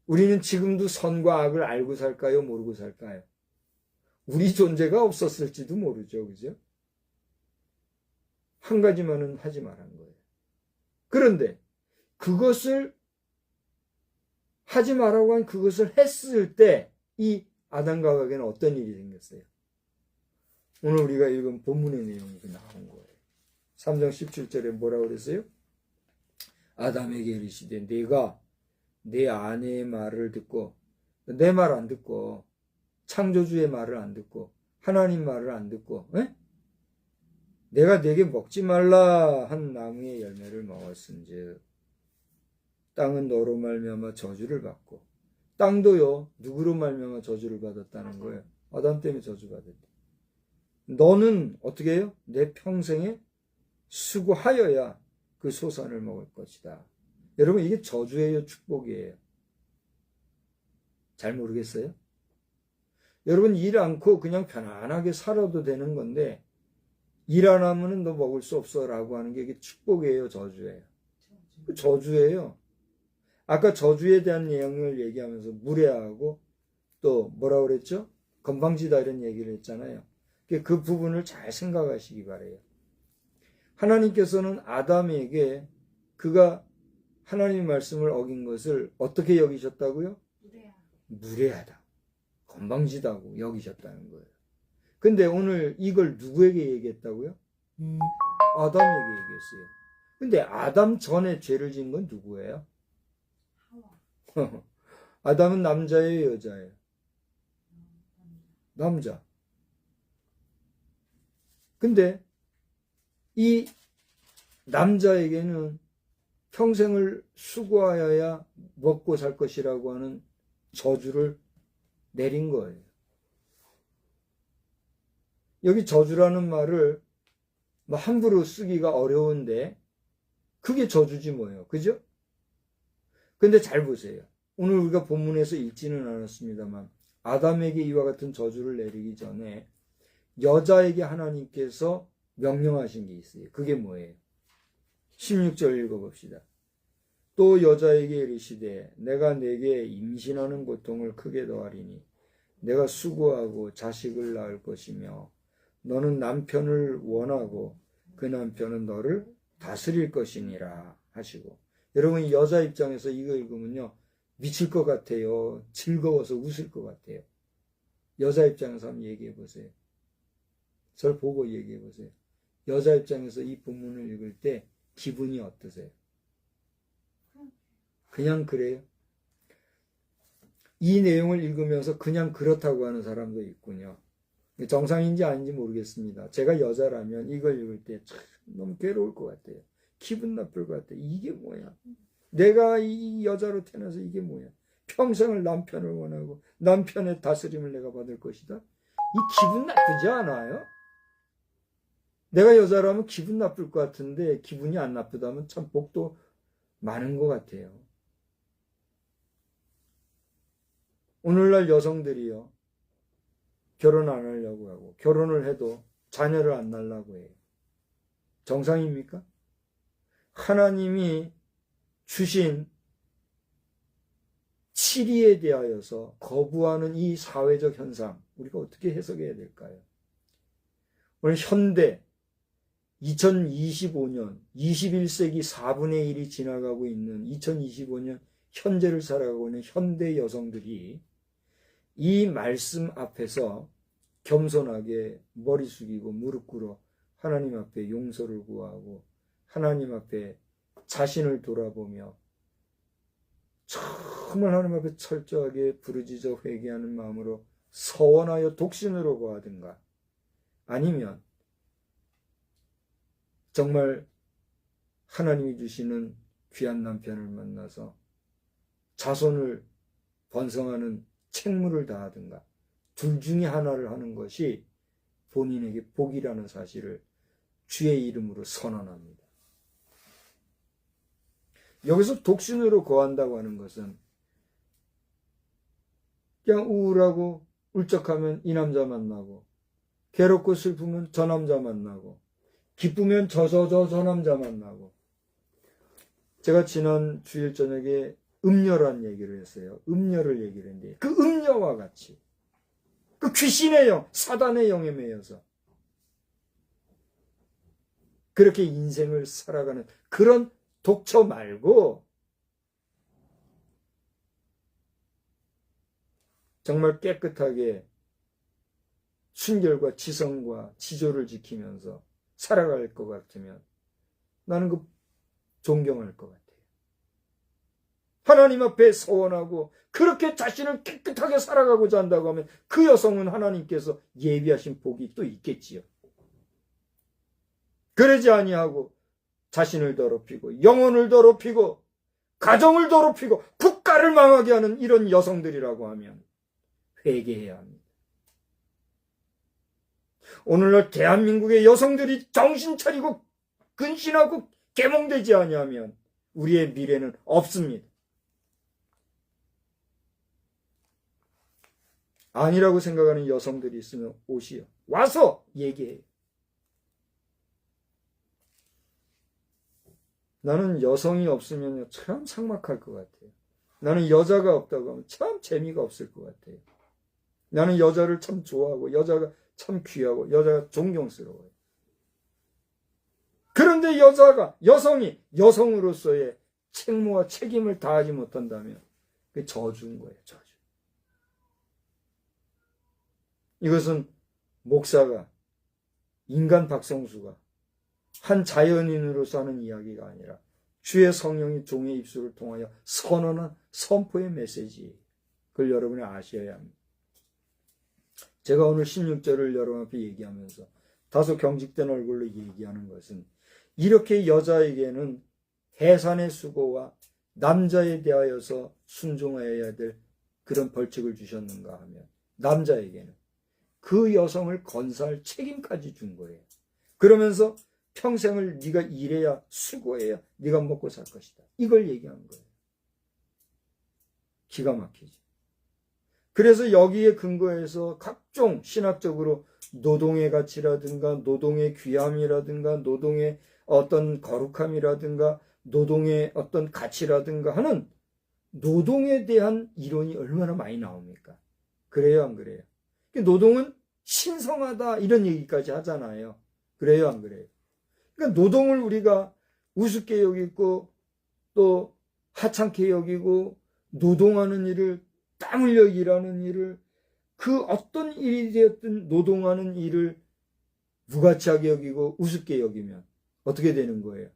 우리는 지금도 선과 악을 알고 살까요? 모르고 살까요? 우리 존재가 없었을지도 모르죠. 그죠? 한 가지만은 하지 말한 거예요. 그런데 그것을 하지 말라고 한 그것을 했을 때 이 아담과 하와에게는 어떤 일이 생겼어요? 오늘 우리가 읽은 본문의 내용이 나온 거예요. 3장 17절에 뭐라고 그랬어요? 아담에게 이르시되 네가 내 아내의 말을 듣고 내 말 안 듣고 창조주의 말을 안 듣고 하나님 말을 안 듣고 내가 네게 먹지 말라 한 나무의 열매를 먹었은즉 땅은 너로 말미암아 저주를 받고 땅도요 누구로 말미암아 저주를 받았다는 거예요. 아담 때문에 저주받았대. 너는 어떻게 해요? 내 평생에 수고하여야 그 소산을 먹을 것이다. 여러분 이게 저주예요, 축복이에요? 잘 모르겠어요? 여러분 일 않고 그냥 편안하게 살아도 되는 건데 일 안 하면은 너 먹을 수 없어 라고 하는 게 이게 축복이에요, 저주예요? 저주예요. 아까 저주에 대한 내용을 얘기하면서 무례하고 또 뭐라 그랬죠? 건방지다 이런 얘기를 했잖아요. 그 부분을 잘 생각하시기 바래요. 하나님께서는 아담에게 그가 하나님의 말씀을 어긴 것을 어떻게 여기셨다고요? 무례하다. 건방지다고 여기셨다는 거예요. 근데 오늘 이걸 누구에게 얘기했다고요? 아담에게 얘기했어요. 근데 아담 전에 죄를 지은 건 누구예요? 아담은 남자예요, 여자예요? 남자. 근데 이 남자에게는 평생을 수고하여야 먹고 살 것이라고 하는 저주를 내린 거예요. 여기 저주라는 말을 함부로 쓰기가 어려운데 그게 저주지 뭐예요. 그죠? 근데 잘 보세요. 오늘 우리가 본문에서 읽지는 않았습니다만 아담에게 이와 같은 저주를 내리기 전에 여자에게 하나님께서 명령하신 게 있어요. 그게 뭐예요? 16절 읽어봅시다. 또 여자에게 이르시되 내가 네게 임신하는 고통을 크게 더하리니 내가 수고하고 자식을 낳을 것이며 너는 남편을 원하고 그 남편은 너를 다스릴 것이니라 하시고. 여러분 여자 입장에서 이거 읽으면요 미칠 것 같아요. 즐거워서 웃을 것 같아요. 여자 입장에서 한번 얘기해 보세요. 절 보고 얘기해 보세요. 여자 입장에서 이 본문을 읽을 때 기분이 어떠세요? 그냥 그래요? 이 내용을 읽으면서 그냥 그렇다고 하는 사람도 있군요. 정상인지 아닌지 모르겠습니다. 제가 여자라면 이걸 읽을 때 참 너무 괴로울 것 같아요. 기분 나쁠 것 같아요. 이게 뭐야? 내가 이 여자로 태어나서 이게 뭐야? 평생을 남편을 원하고 남편의 다스림을 내가 받을 것이다? 이 기분 나쁘지 않아요? 내가 여자라면 기분 나쁠 것 같은데 기분이 안 나쁘다면 참 복도 많은 것 같아요. 오늘날 여성들이요. 결혼 안 하려고 하고 결혼을 해도 자녀를 안 낳으려고 해요. 정상입니까? 하나님이 주신 치리에 대하여서 거부하는 이 사회적 현상 우리가 어떻게 해석해야 될까요? 오늘 현대 2025년 21세기 4분의 1이 지나가고 있는 2025년 현재를 살아가고 있는 현대 여성들이 이 말씀 앞에서 겸손하게 머리 숙이고 무릎 꿇어 하나님 앞에 용서를 구하고 하나님 앞에 자신을 돌아보며 정말 하나님 앞에 철저하게 부르짖어 회개하는 마음으로 서원하여 독신으로 거하든가, 아니면 정말 하나님이 주시는 귀한 남편을 만나서 자손을 번성하는 책무를 다하든가, 둘 중에 하나를 하는 것이 본인에게 복이라는 사실을 주의 이름으로 선언합니다. 여기서 독신으로 거한다고 하는 것은 그냥 우울하고 울적하면 이 남자 만나고, 괴롭고 슬프면 저 남자 만나고, 기쁘면 저 남자 만나고. 제가 지난 주일 저녁에 음녀란 얘기를 했어요. 음녀를 얘기를 했는데, 그 음녀와 같이 그 귀신의 영, 사단의 영에 매여서 그렇게 인생을 살아가는 그런 독처 말고, 정말 깨끗하게 순결과 지성과 지조를 지키면서 살아갈 것 같으면 나는 그 존경할 것 같아요. 하나님 앞에 서원하고 그렇게 자신을 깨끗하게 살아가고자 한다고 하면 그 여성은 하나님께서 예비하신 복이 또 있겠지요. 그러지 아니하고 자신을 더럽히고 영혼을 더럽히고 가정을 더럽히고 국가를 망하게 하는 이런 여성들이라고 하면 회개해야 합니다. 오늘날 대한민국의 여성들이 정신 차리고 근신하고 계몽되지 아니하면 우리의 미래는 없습니다. 아니라고 생각하는 여성들이 있으면 오시오. 와서 얘기해요. 나는 여성이 없으면 참 삭막할 것 같아요. 나는 여자가 없다고 하면 참 재미가 없을 것 같아요. 나는 여자를 참 좋아하고 여자가 참 귀하고 여자가 존경스러워요. 그런데 여성이 여성으로서의 책무와 책임을 다하지 못한다면 그게 저주인 거예요. 저주. 이것은 목사가, 인간 박성수가 한 자연인으로서 하는 이야기가 아니라 주의 성령이 종의 입술을 통하여 선언한 선포의 메시지예요. 그걸 여러분이 아셔야 합니다. 제가 오늘 16절을 여러분 앞에 얘기하면서 다소 경직된 얼굴로 얘기하는 것은, 이렇게 여자에게는 해산의 수고와 남자에 대하여서 순종해야 될 그런 벌칙을 주셨는가 하면, 남자에게는 그 여성을 건사할 책임까지 준 거예요. 그러면서 평생을 네가 일해야, 수고해야 네가 먹고 살 것이다, 이걸 얘기하는 거예요. 기가 막히죠. 그래서 여기에 근거해서 각종 신학적으로 노동의 가치라든가 노동의 귀함이라든가 노동의 어떤 거룩함이라든가 노동의 어떤 가치라든가 하는 노동에 대한 이론이 얼마나 많이 나옵니까? 그래요, 안 그래요? 노동은 신성하다 이런 얘기까지 하잖아요. 그래요, 안 그래요? 그러니까 노동을 우리가 우습게 여기고 또 하찮게 여기고, 노동하는 일을, 땀 흘려 일하는 일을, 그 어떤 일이 되었든 노동하는 일을 무가치하게 여기고 우습게 여기면 어떻게 되는 거예요?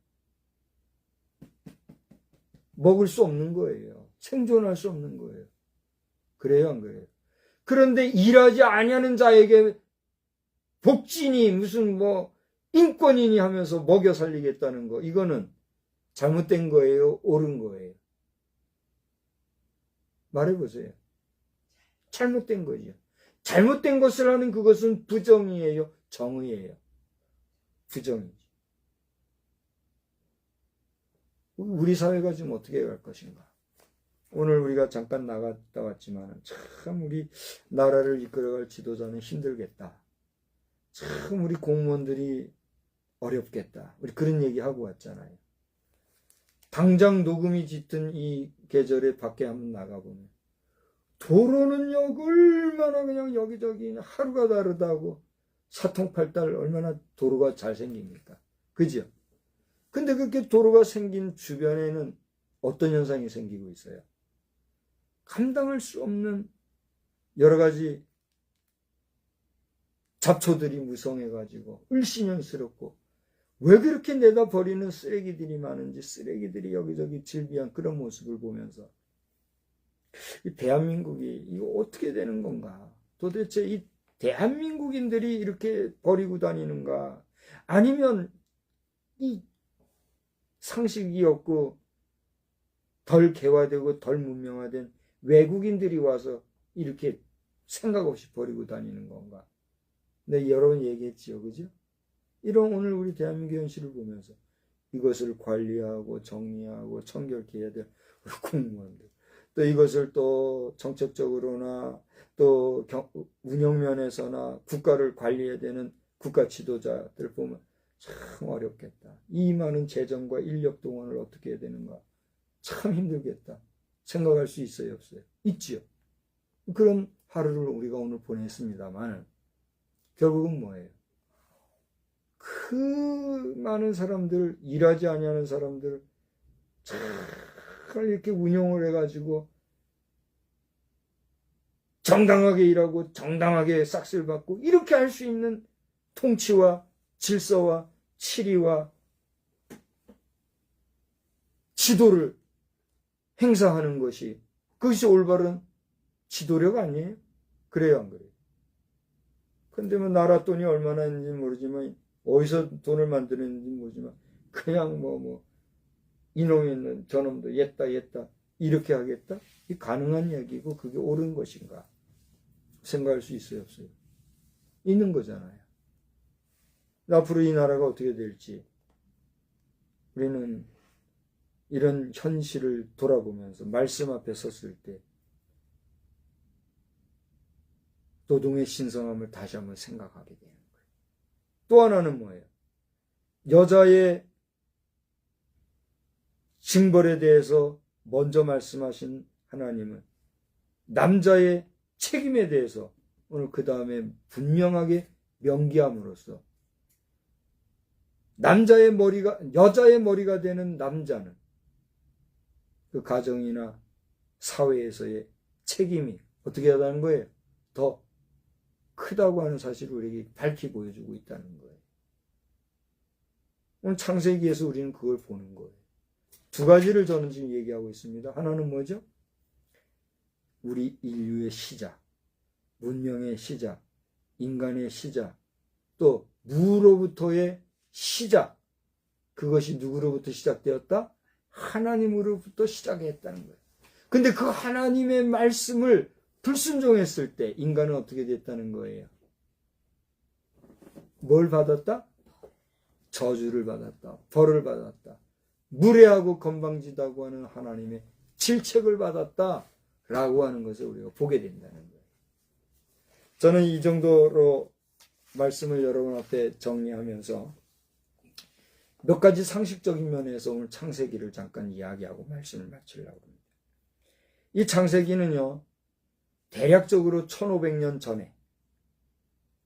먹을 수 없는 거예요. 생존할 수 없는 거예요. 그래요, 안 그래요? 그런데 일하지 아니하는 자에게 복지니 무슨 인권이니 하면서 먹여 살리겠다는 거, 이거는 잘못된 거예요, 옳은 거예요? 말해보세요. 잘못된 거죠. 잘못된 것을 하는 그것은 부정이에요, 정의예요? 부정이죠. 우리 사회가 지금 어떻게 갈 것인가? 오늘 우리가 잠깐 나갔다 왔지만 참 우리 나라를 이끌어갈 지도자는 힘들겠다. 참 우리 공무원들이 어렵겠다. 우리 그런 얘기하고 왔잖아요. 당장 녹음이 짙은 이 계절에 밖에 한번 나가보면 도로는요 얼마나 그냥 여기저기 하루가 다르다고 사통팔달 얼마나 도로가 잘 생깁니까? 그죠? 근데 그렇게 도로가 생긴 주변에는 어떤 현상이 생기고 있어요? 감당할 수 없는 여러 가지 잡초들이 무성해가지고 을씨년스럽고 왜 그렇게 내다 버리는 쓰레기들이 많은지, 쓰레기들이 여기저기 질비한 그런 모습을 보면서 이 대한민국이 이거 어떻게 되는 건가? 도대체 이 대한민국인들이 이렇게 버리고 다니는가? 아니면 이 상식이 없고 덜 개화되고 덜 문명화된 외국인들이 와서 이렇게 생각 없이 버리고 다니는 건가? 네, 여러 번 얘기했지요, 그죠? 이런 오늘 우리 대한민국 현실을 보면서 이것을 관리하고 정리하고 청결케 해야 될 우리 공무원들, 또 이것을 또 정책적으로나 또 운영면에서나 국가를 관리해야 되는 국가 지도자들 보면 참 어렵겠다. 이 많은 재정과 인력 동원을 어떻게 해야 되는가? 참 힘들겠다. 생각할 수 있어요, 없어요? 있지요. 그런 하루를 우리가 오늘 보냈습니다만 결국은 뭐예요? 그 많은 사람들, 일하지 아니하는 사람들 잘 이렇게 운영을 해가지고 정당하게 일하고 정당하게 싹쓸 받고 이렇게 할 수 있는 통치와 질서와 치리와 지도를 행사하는 것이, 그것이 올바른 지도력 아니에요? 그래요, 안 그래요? 근데 뭐 나라 돈이 얼마나 있는지 모르지만, 어디서 돈을 만드는지 모르지만, 그냥 이놈이 저놈도 옛다 이렇게 하겠다? 이 가능한 얘기고 그게 옳은 것인가? 생각할 수 있어요, 없어요? 있는 거잖아요. 앞으로 이 나라가 어떻게 될지 우리는 이런 현실을 돌아보면서 말씀 앞에 섰을 때 노동의 신성함을 다시 한번 생각하게 되는 거예요. 또 하나는 뭐예요? 여자의 징벌에 대해서 먼저 말씀하신 하나님은 남자의 책임에 대해서 오늘 그 다음에 분명하게 명기함으로써 여자의 머리가 되는 남자는 그 가정이나 사회에서의 책임이 어떻게 하다는 거예요? 더 크다고 하는 사실을 우리에게 밝히 보여주고 있다는 거예요. 오늘 창세기에서 우리는 그걸 보는 거예요. 두 가지를 저는 지금 얘기하고 있습니다. 하나는 뭐죠? 우리 인류의 시작, 문명의 시작, 인간의 시작, 또 무로부터의 시작. 그것이 누구로부터 시작되었다? 하나님으로부터 시작했다는 거예요. 근데 그 하나님의 말씀을 불순종했을 때 인간은 어떻게 됐다는 거예요? 뭘 받았다? 저주를 받았다. 벌을 받았다. 무례하고 건방지다고 하는 하나님의 질책을 받았다 라고 하는 것을 우리가 보게 된다는 거예요. 저는 이 정도로 말씀을 여러분 앞에 정리하면서 몇 가지 상식적인 면에서 오늘 창세기를 잠깐 이야기하고 말씀을 마치려고 합니다. 이 창세기는요, 대략적으로 1500년 전에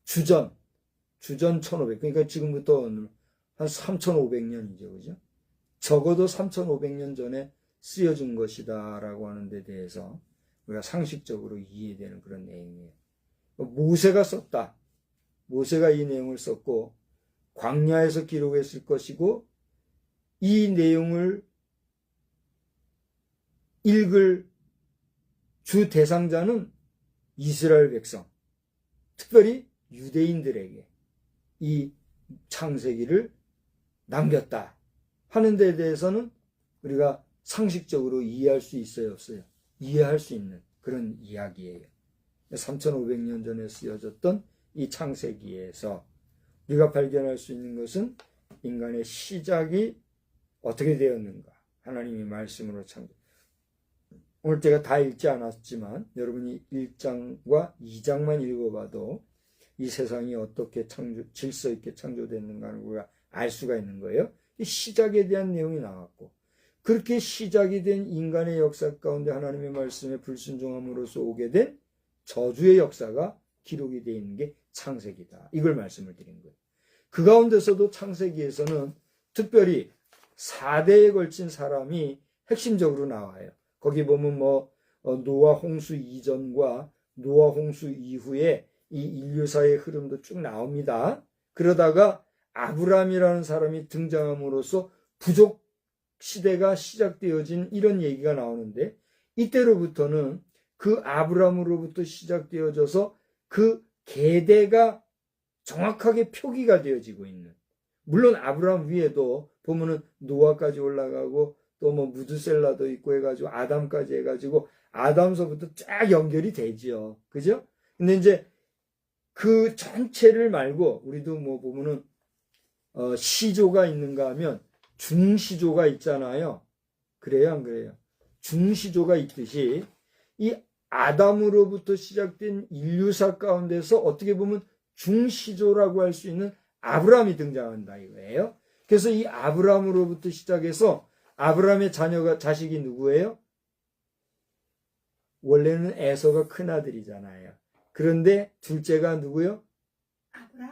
주전 1500, 그러니까 지금부터 한 3500년이죠, 그죠? 적어도 3500년 전에 쓰여진 것이다 라고 하는 데 대해서 우리가 상식적으로 이해되는 그런 내용이에요. 모세가 썼다. 모세가 이 내용을 썼고 광야에서 기록했을 것이고, 이 내용을 읽을 주 대상자는 이스라엘 백성, 특별히 유대인들에게 이 창세기를 남겼다 하는 데 대해서는 우리가 상식적으로 이해할 수 있어요, 없어요? 이해할 수 있는 그런 이야기예요. 3500년 전에 쓰여졌던 이 창세기에서 우리가 발견할 수 있는 것은 인간의 시작이 어떻게 되었는가, 하나님의 말씀으로 창조. 오늘 제가 다 읽지 않았지만 여러분이 1장과 2장만 읽어봐도 이 세상이 어떻게 질서 있게 창조됐는가를 우리가 알 수가 있는 거예요. 시작에 대한 내용이 나왔고, 그렇게 시작이 된 인간의 역사 가운데 하나님의 말씀에 불순종함으로써 오게 된 저주의 역사가 기록이 되어 있는 게 창세기다. 이걸 말씀을 드린 거예요. 그 가운데서도 창세기에서는 특별히 4대에 걸친 사람이 핵심적으로 나와요. 거기 보면 노아 홍수 이전과 노아 홍수 이후에 이 인류사의 흐름도 쭉 나옵니다. 그러다가 아브라함이라는 사람이 등장함으로써 부족 시대가 시작되어진 이런 얘기가 나오는데, 이때로부터는 그 아브라함으로부터 시작되어져서 그 계대가 정확하게 표기가 되어지고 있는, 물론 아브라함 위에도 보면은 노아까지 올라가고 또 뭐 무드셀라도 있고 해가지고 아담까지 해가지고 아담서부터 쫙 연결이 되지요. 그죠? 근데 이제 그 전체를 말고 우리도 뭐 보면은 시조가 있는가 하면 중시조가 있잖아요. 그래요, 안 그래요? 중시조가 있듯이 이 아담으로부터 시작된 인류사 가운데서 어떻게 보면 중시조라고 할 수 있는 아브라함이 등장한다 이거예요. 그래서 이 아브라함으로부터 시작해서 아브라함의 자식이 누구예요? 원래는 에서가 큰아들이잖아요. 그런데 둘째가 누구요?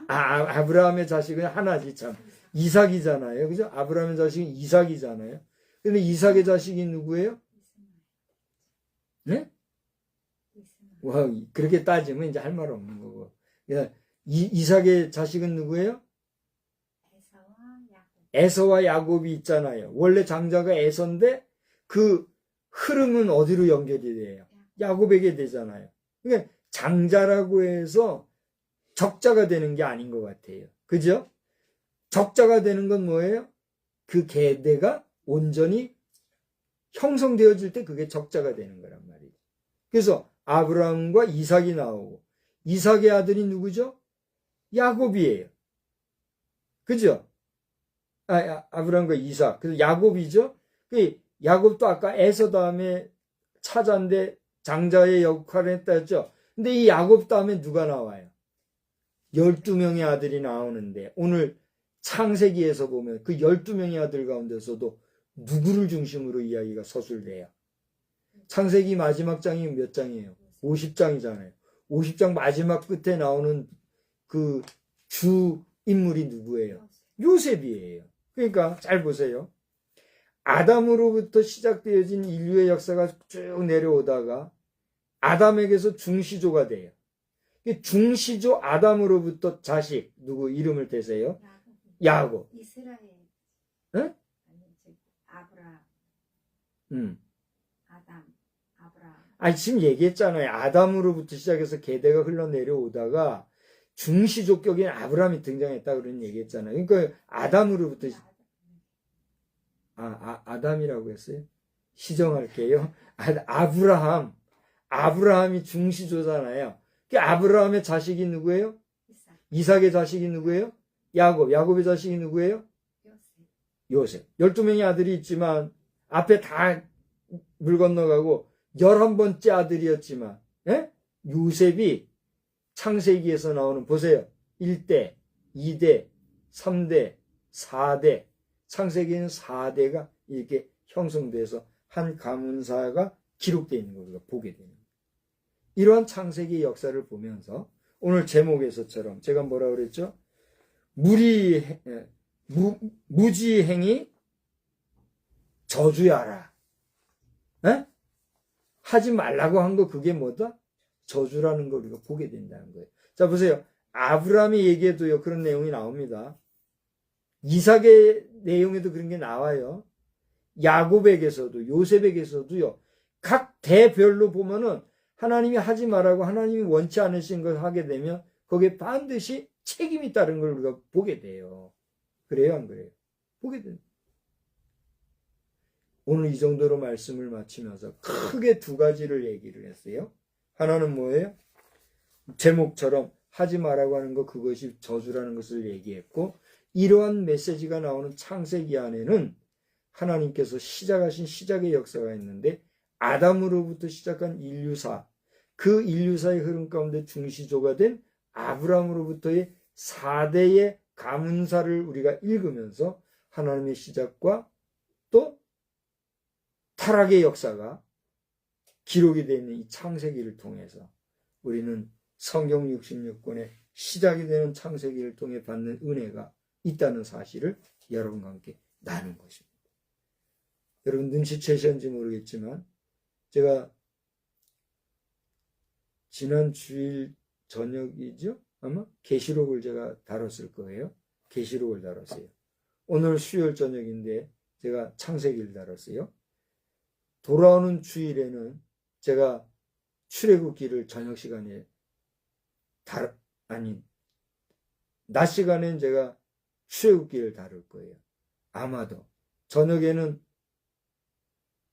아브라함의 자식은 하나지 참. 이삭이잖아요. 그죠? 아브라함의 자식은 이삭이잖아요. 근데 이삭의 자식이 누구예요? 네? 와, 그렇게 따지면 이제 할 말 없는 거고. 이삭의 자식은 누구예요? 에서와 야곱이 있잖아요. 원래 장자가 에서인데 그 흐름은 어디로 연결이 돼요? 야곱에게 되잖아요. 그러니까 장자라고 해서 적자가 되는 게 아닌 것 같아요. 그죠? 적자가 되는 건 뭐예요? 그 계대가 온전히 형성되어질 때 그게 적자가 되는 거란 말이에요. 그래서 아브라함과 이삭이 나오고, 이삭의 아들이 누구죠? 야곱이에요. 그죠? 아브라함과 이삭. 그래서 야곱이죠? 야곱도 아까 에서 다음에 차자인데 장자의 역할을 했다 했죠? 근데 이 야곱 다음에 누가 나와요? 12명의 아들이 나오는데, 오늘 창세기에서 보면 그 12명의 아들 가운데서도 누구를 중심으로 이야기가 서술돼요? 창세기 마지막 장이 몇 장이에요? 50장이잖아요. 50장 마지막 끝에 나오는 그 주 인물이 누구예요? 요셉이에요. 그러니까 잘 보세요. 아담으로부터 시작되어진 인류의 역사가 쭉 내려오다가 아담에게서 중시조가 돼요. 중시조 아담으로부터 자식 누구 이름을 대세요? 야곱. 이스라엘. 응? 아브라. 아담. 아브라. 아니 지금 얘기했잖아요. 아담으로부터 시작해서 계대가 흘러내려오다가 중시조격인 아브라함이 등장했다 그런 얘기했잖아요. 그러니까 아담으로부터 아담이라고 했어요? 시정할게요. 아브라함이 중시조잖아요. 아브라함의 자식이 누구예요? 이삭의 자식이 누구예요? 야곱의 자식이 누구예요? 요셉. 12명의 아들이 있지만 앞에 다 물 건너가고 11번째 아들이었지만, 예? 요셉이 창세기에서 나오는, 보세요. 1대, 2대, 3대, 4대. 창세기에는 4대가 이렇게 형성돼서 한 가문사가 기록되어 있는 걸 우리가 보게 됩니다. 이러한 창세기의 역사를 보면서 오늘 제목에서처럼 제가 뭐라 그랬죠? 무지행이 저주야라. 에? 하지 말라고 한 거 그게 뭐다? 저주라는 걸 우리가 보게 된다는 거예요. 자 보세요. 아브라함의 얘기에도요 그런 내용이 나옵니다. 이삭의 내용에도 그런 게 나와요. 야곱에게서도 요셉에게서도요. 각 대별로 보면은 하나님이 하지 말라고 하나님이 원치 않으신 걸 하게 되면 거기에 반드시 책임이 따른 걸 우리가 보게 돼요. 그래요, 안 그래요? 보게 돼요. 오늘 이 정도로 말씀을 마치면서 크게 두 가지를 얘기를 했어요. 하나는 뭐예요? 제목처럼 하지 말라고 하는 거 그것이 저주라는 것을 얘기했고, 이러한 메시지가 나오는 창세기 안에는 하나님께서 시작하신 시작의 역사가 있는데 아담으로부터 시작한 인류사, 그 인류사의 흐름 가운데 중시조가 된 아브라함으로부터의 4대의 가문사를 우리가 읽으면서 하나님의 시작과 또 타락의 역사가 기록이 되어 있는 이 창세기를 통해서 우리는 성경 66권의 시작이 되는 창세기를 통해 받는 은혜가 있다는 사실을 여러분과 함께 나눈 것입니다. 여러분 눈치채셨는지 모르겠지만 제가 지난 주일 저녁이죠? 아마 계시록을 제가 다뤘을 거예요. 계시록을 다뤘어요. 오늘 수요일 저녁인데 제가 창세기를 다뤘어요. 돌아오는 주일에는 제가 출애굽기를 저녁 시간에 낮 시간엔 제가 출애굽기를 다룰 거예요. 아마도 저녁에는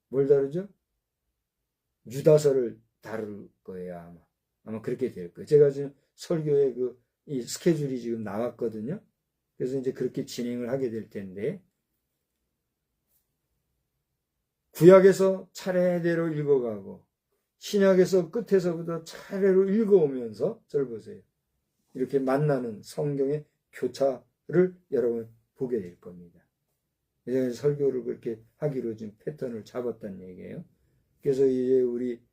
뭘 다루죠? 유다서를 다룰 거예요. 아마 그렇게 될 거예요. 제가 지금 설교의 이 스케줄이 지금 나왔거든요. 그래서 이제 그렇게 진행을 하게 될 텐데, 구약에서 차례대로 읽어가고 신약에서 끝에서부터 차례로 읽어오면서 저를 보세요. 이렇게 만나는 성경의 교차를 여러분 보게 될 겁니다. 그래서 설교를 그렇게 하기로 지금 패턴을 잡았다는 얘기예요. 그래서 이제 우리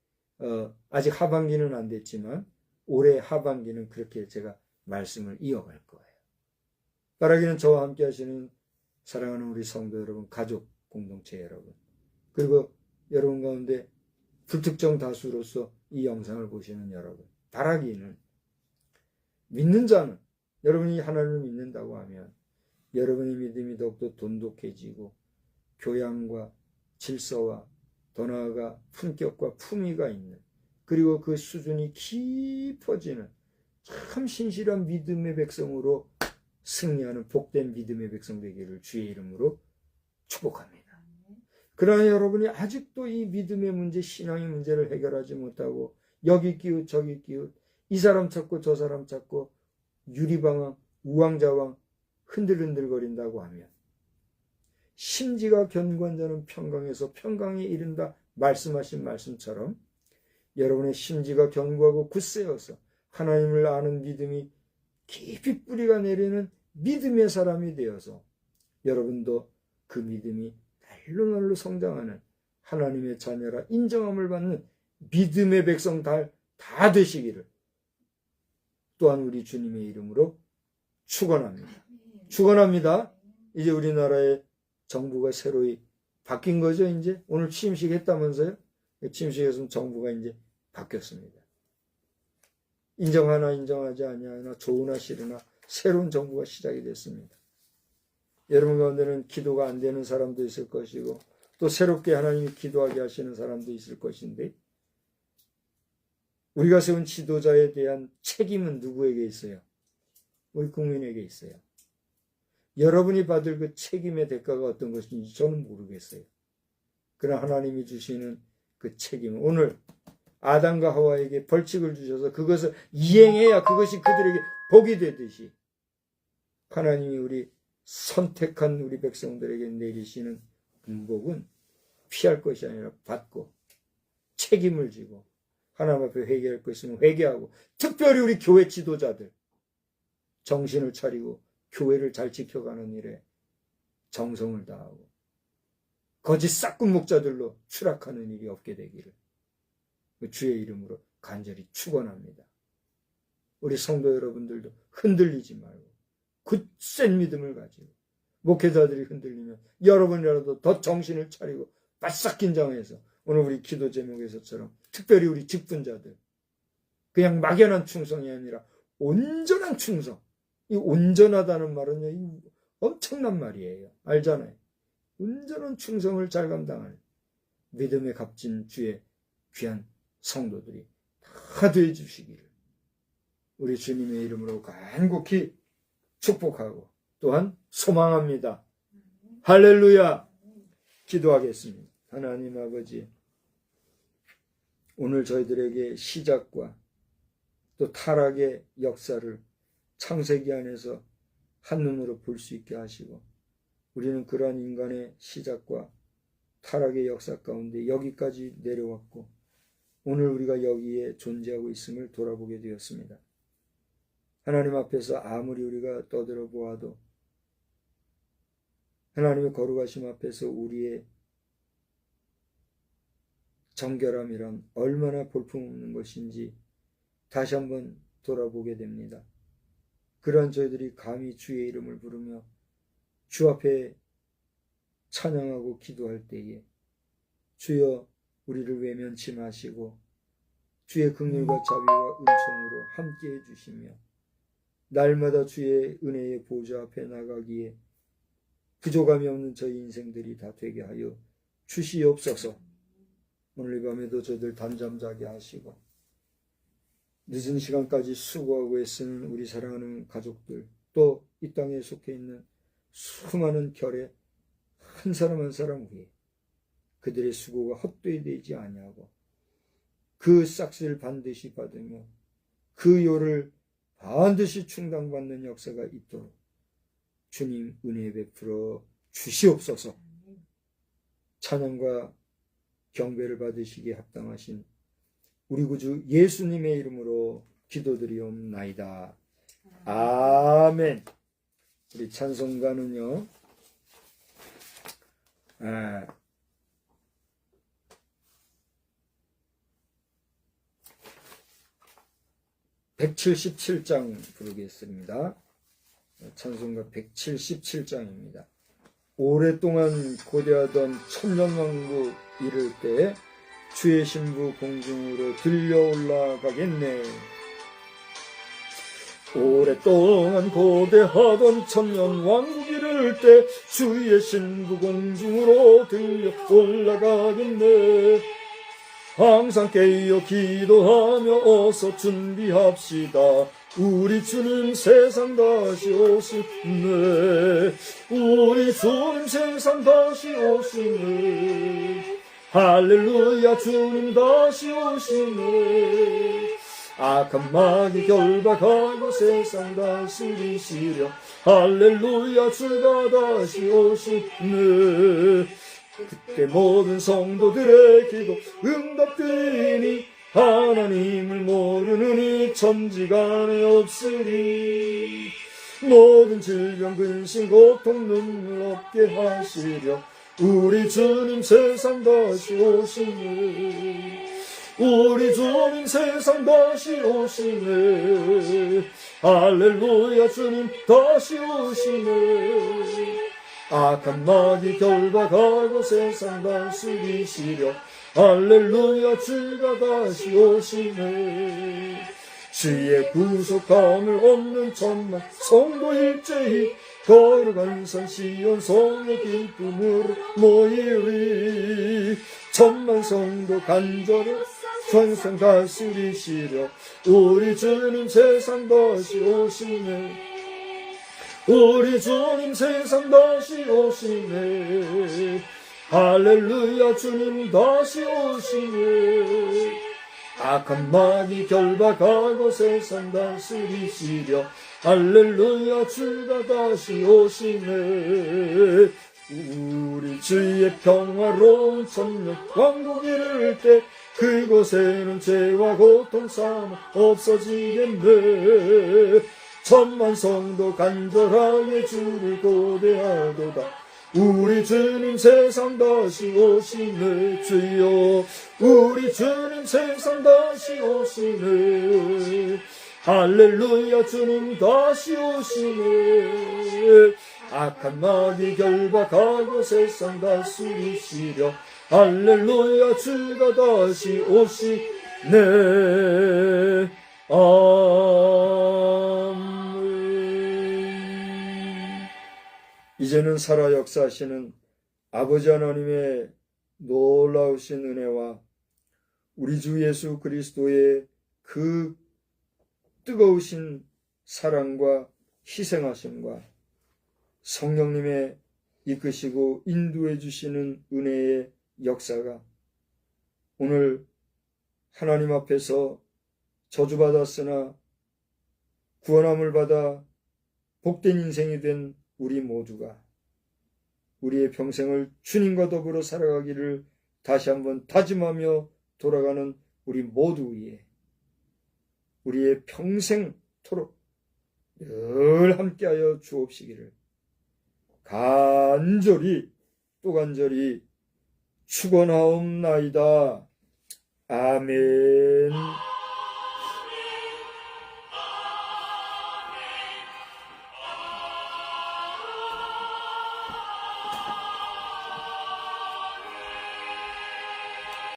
아직 하반기는 안 됐지만 올해 하반기는 그렇게 제가 말씀을 이어갈 거예요. 바라기는 저와 함께 하시는 사랑하는 우리 성도 여러분, 가족 공동체 여러분, 그리고 여러분 가운데 불특정 다수로서 이 영상을 보시는 여러분, 바라기는 믿는 자는, 여러분이 하나님을 믿는다고 하면 여러분의 믿음이 더욱더 돈독해지고 교양과 질서와 더 나아가 품격과 품위가 있는, 그리고 그 수준이 깊어지는 참 신실한 믿음의 백성으로 승리하는 복된 믿음의 백성 되기를 주의 이름으로 축복합니다. 그러나 여러분이 아직도 이 믿음의 문제, 신앙의 문제를 해결하지 못하고 여기 끼웃 저기 끼웃, 이 사람 찾고 저 사람 찾고 유리방황, 우왕좌왕 흔들흔들거린다고 하면, 심지가 견고한 자는 평강에서 평강에 이른다 말씀하신 말씀처럼 여러분의 심지가 견고하고 굳세어서 하나님을 아는 믿음이 깊이 뿌리가 내리는 믿음의 사람이 되어서 여러분도 그 믿음이 날로 성장하는 하나님의 자녀라 인정함을 받는 믿음의 백성 다 되시기를 또한 우리 주님의 이름으로 축원합니다. 축원합니다. 이제 우리나라의 정부가 새로이 바뀐 거죠. 이제 오늘 취임식 했다면서요. 취임식에서는 정부가 이제 바뀌었습니다. 인정하나 인정하지 아니하나 좋으나 싫으나 새로운 정부가 시작이 됐습니다. 여러분 가운데는 기도가 안 되는 사람도 있을 것이고 또 새롭게 하나님이 기도하게 하시는 사람도 있을 것인데, 우리가 세운 지도자에 대한 책임은 누구에게 있어요? 우리 국민에게 있어요. 여러분이 받을 그 책임의 대가가 어떤 것인지 저는 모르겠어요. 그러나 하나님이 주시는 그 책임은, 오늘 아담과 하와에게 벌칙을 주셔서 그것을 이행해야 그것이 그들에게 복이 되듯이 하나님이 우리 선택한 우리 백성들에게 내리시는 복은 피할 것이 아니라 받고 책임을 지고 하나님 앞에 회개할 것 있으면 회개하고, 특별히 우리 교회 지도자들 정신을 차리고 교회를 잘 지켜가는 일에 정성을 다하고 거짓 싹군 목자들로 추락하는 일이 없게 되기를 주의 이름으로 간절히 축원합니다. 우리 성도 여러분들도 흔들리지 말고 굳센 믿음을 가지고, 목회자들이 흔들리면 여러분이라도 더 정신을 차리고 바싹 긴장해서 오늘 우리 기도 제목에서처럼 특별히 우리 직분자들 그냥 막연한 충성이 아니라 온전한 충성. 이 온전하다는 말은 엄청난 말이에요. 알잖아요. 온전한 충성을 잘 감당하는 믿음의 값진 주의 귀한 성도들이 다 되어 주시기를 우리 주님의 이름으로 간곡히 축복하고 또한 소망합니다. 할렐루야. 기도하겠습니다. 하나님 아버지, 오늘 저희들에게 시작과 또 타락의 역사를 창세기 안에서 한눈으로 볼 수 있게 하시고, 우리는 그러한 인간의 시작과 타락의 역사 가운데 여기까지 내려왔고 오늘 우리가 여기에 존재하고 있음을 돌아보게 되었습니다. 하나님 앞에서 아무리 우리가 떠들어 보아도 하나님의 거룩하심 앞에서 우리의 정결함이란 얼마나 볼품없는 것인지 다시 한번 돌아보게 됩니다. 그러한 저희들이 감히 주의 이름을 부르며 주 앞에 찬양하고 기도할 때에 주여 우리를 외면치 마시고 주의 긍휼과 자비와 은총으로 함께해 주시며 날마다 주의 은혜의 보좌 앞에 나가기에 부족함이 없는 저희 인생들이 다 되게 하여 주시옵소서. 오늘 이 밤에도 저들 단잠 자게 하시고 늦은 시간까지 수고하고 애쓰는 우리 사랑하는 가족들, 또 이 땅에 속해 있는 수많은 결의 한 사람 한 사람 위에 그들의 수고가 헛되이 되지 아니하고 그 싹스를 반드시 받으며 그 요를 반드시 충당받는 역사가 있도록 주님 은혜 베풀어 주시옵소서. 찬양과 경배를 받으시기에 합당하신 우리 구주 예수님의 이름으로 기도드리옵나이다. 아멘. 우리 찬송가는요, 177장 부르겠습니다. 찬송가 177장입니다. 오랫동안 고대하던 천년왕국 이를 때 주의 신부 공중으로 들려 올라가겠네. 오랫동안 고대하던 천년왕국 이를 때 주의 신부 공중으로 들려 올라가겠네. 항상 깨어 기도하며 어서 준비합시다. 우리 주님 세상 다시 오시네. 우리 주님 세상 다시 오시네. 할렐루야, 주님 다시 오시네. 악한 마귀 결박하고 세상 다스리시려. 할렐루야, 주가 다시 오시네. 그때 모든 성도들의 기도 응답되니 하나님을 모르는 이 천지간에 없으리. 모든 질병 근심 고통 눈물 없게 하시려. 우리 주님 세상 다시 오시네. 우리 주님 세상 다시 오시네. 할렐루야, 주님 다시 오시네. 악한 마귀 결박하고 세상 다스리시려. 할렐루야, 주가 다시 오시네. 주의 구속함을 얻는 천만 성도 일제히 거룩한 산 시온 성의 기쁨으로 모이리. 천만 성도 간절히 천상 다스리시려. 우리 주님 세상 다시 오시네. 우리 주님 세상 다시 오시네. 할렐루야, 주님 다시 오시네. 악한 마귀 결박하고 세상 다스리시려. 할렐루야, 주가 다시 오시네. 우리 주의 평화로운 천년 왕국 이를 때 그곳에는 죄와 고통 삼아 없어지겠네. 천만 성도 간절하게 주를 고대하도다. 우리 주님 세상 다시 오시네. 주여, 우리 주님 세상 다시 오시네. 할렐루야, 주님 다시 오시네. 악한 마귀 결박하고 세상 다스리시려. 할렐루야, 주가 다시 오시네. 아멘. 이제는 살아 역사하시는 아버지 하나님의 놀라우신 은혜와 우리 주 예수 그리스도의 그 뜨거우신 사랑과 희생하심과 성령님의 이끄시고 인도해 주시는 은혜의 역사가 오늘 하나님 앞에서 저주받았으나 구원함을 받아 복된 인생이 된 우리 모두가 우리의 평생을 주님과 더불어 살아가기를 다시 한번 다짐하며 돌아가는 우리 모두 위에 우리의 평생토록 늘 함께하여 주옵시기를 간절히 또 간절히 축원하옵나이다. 아멘.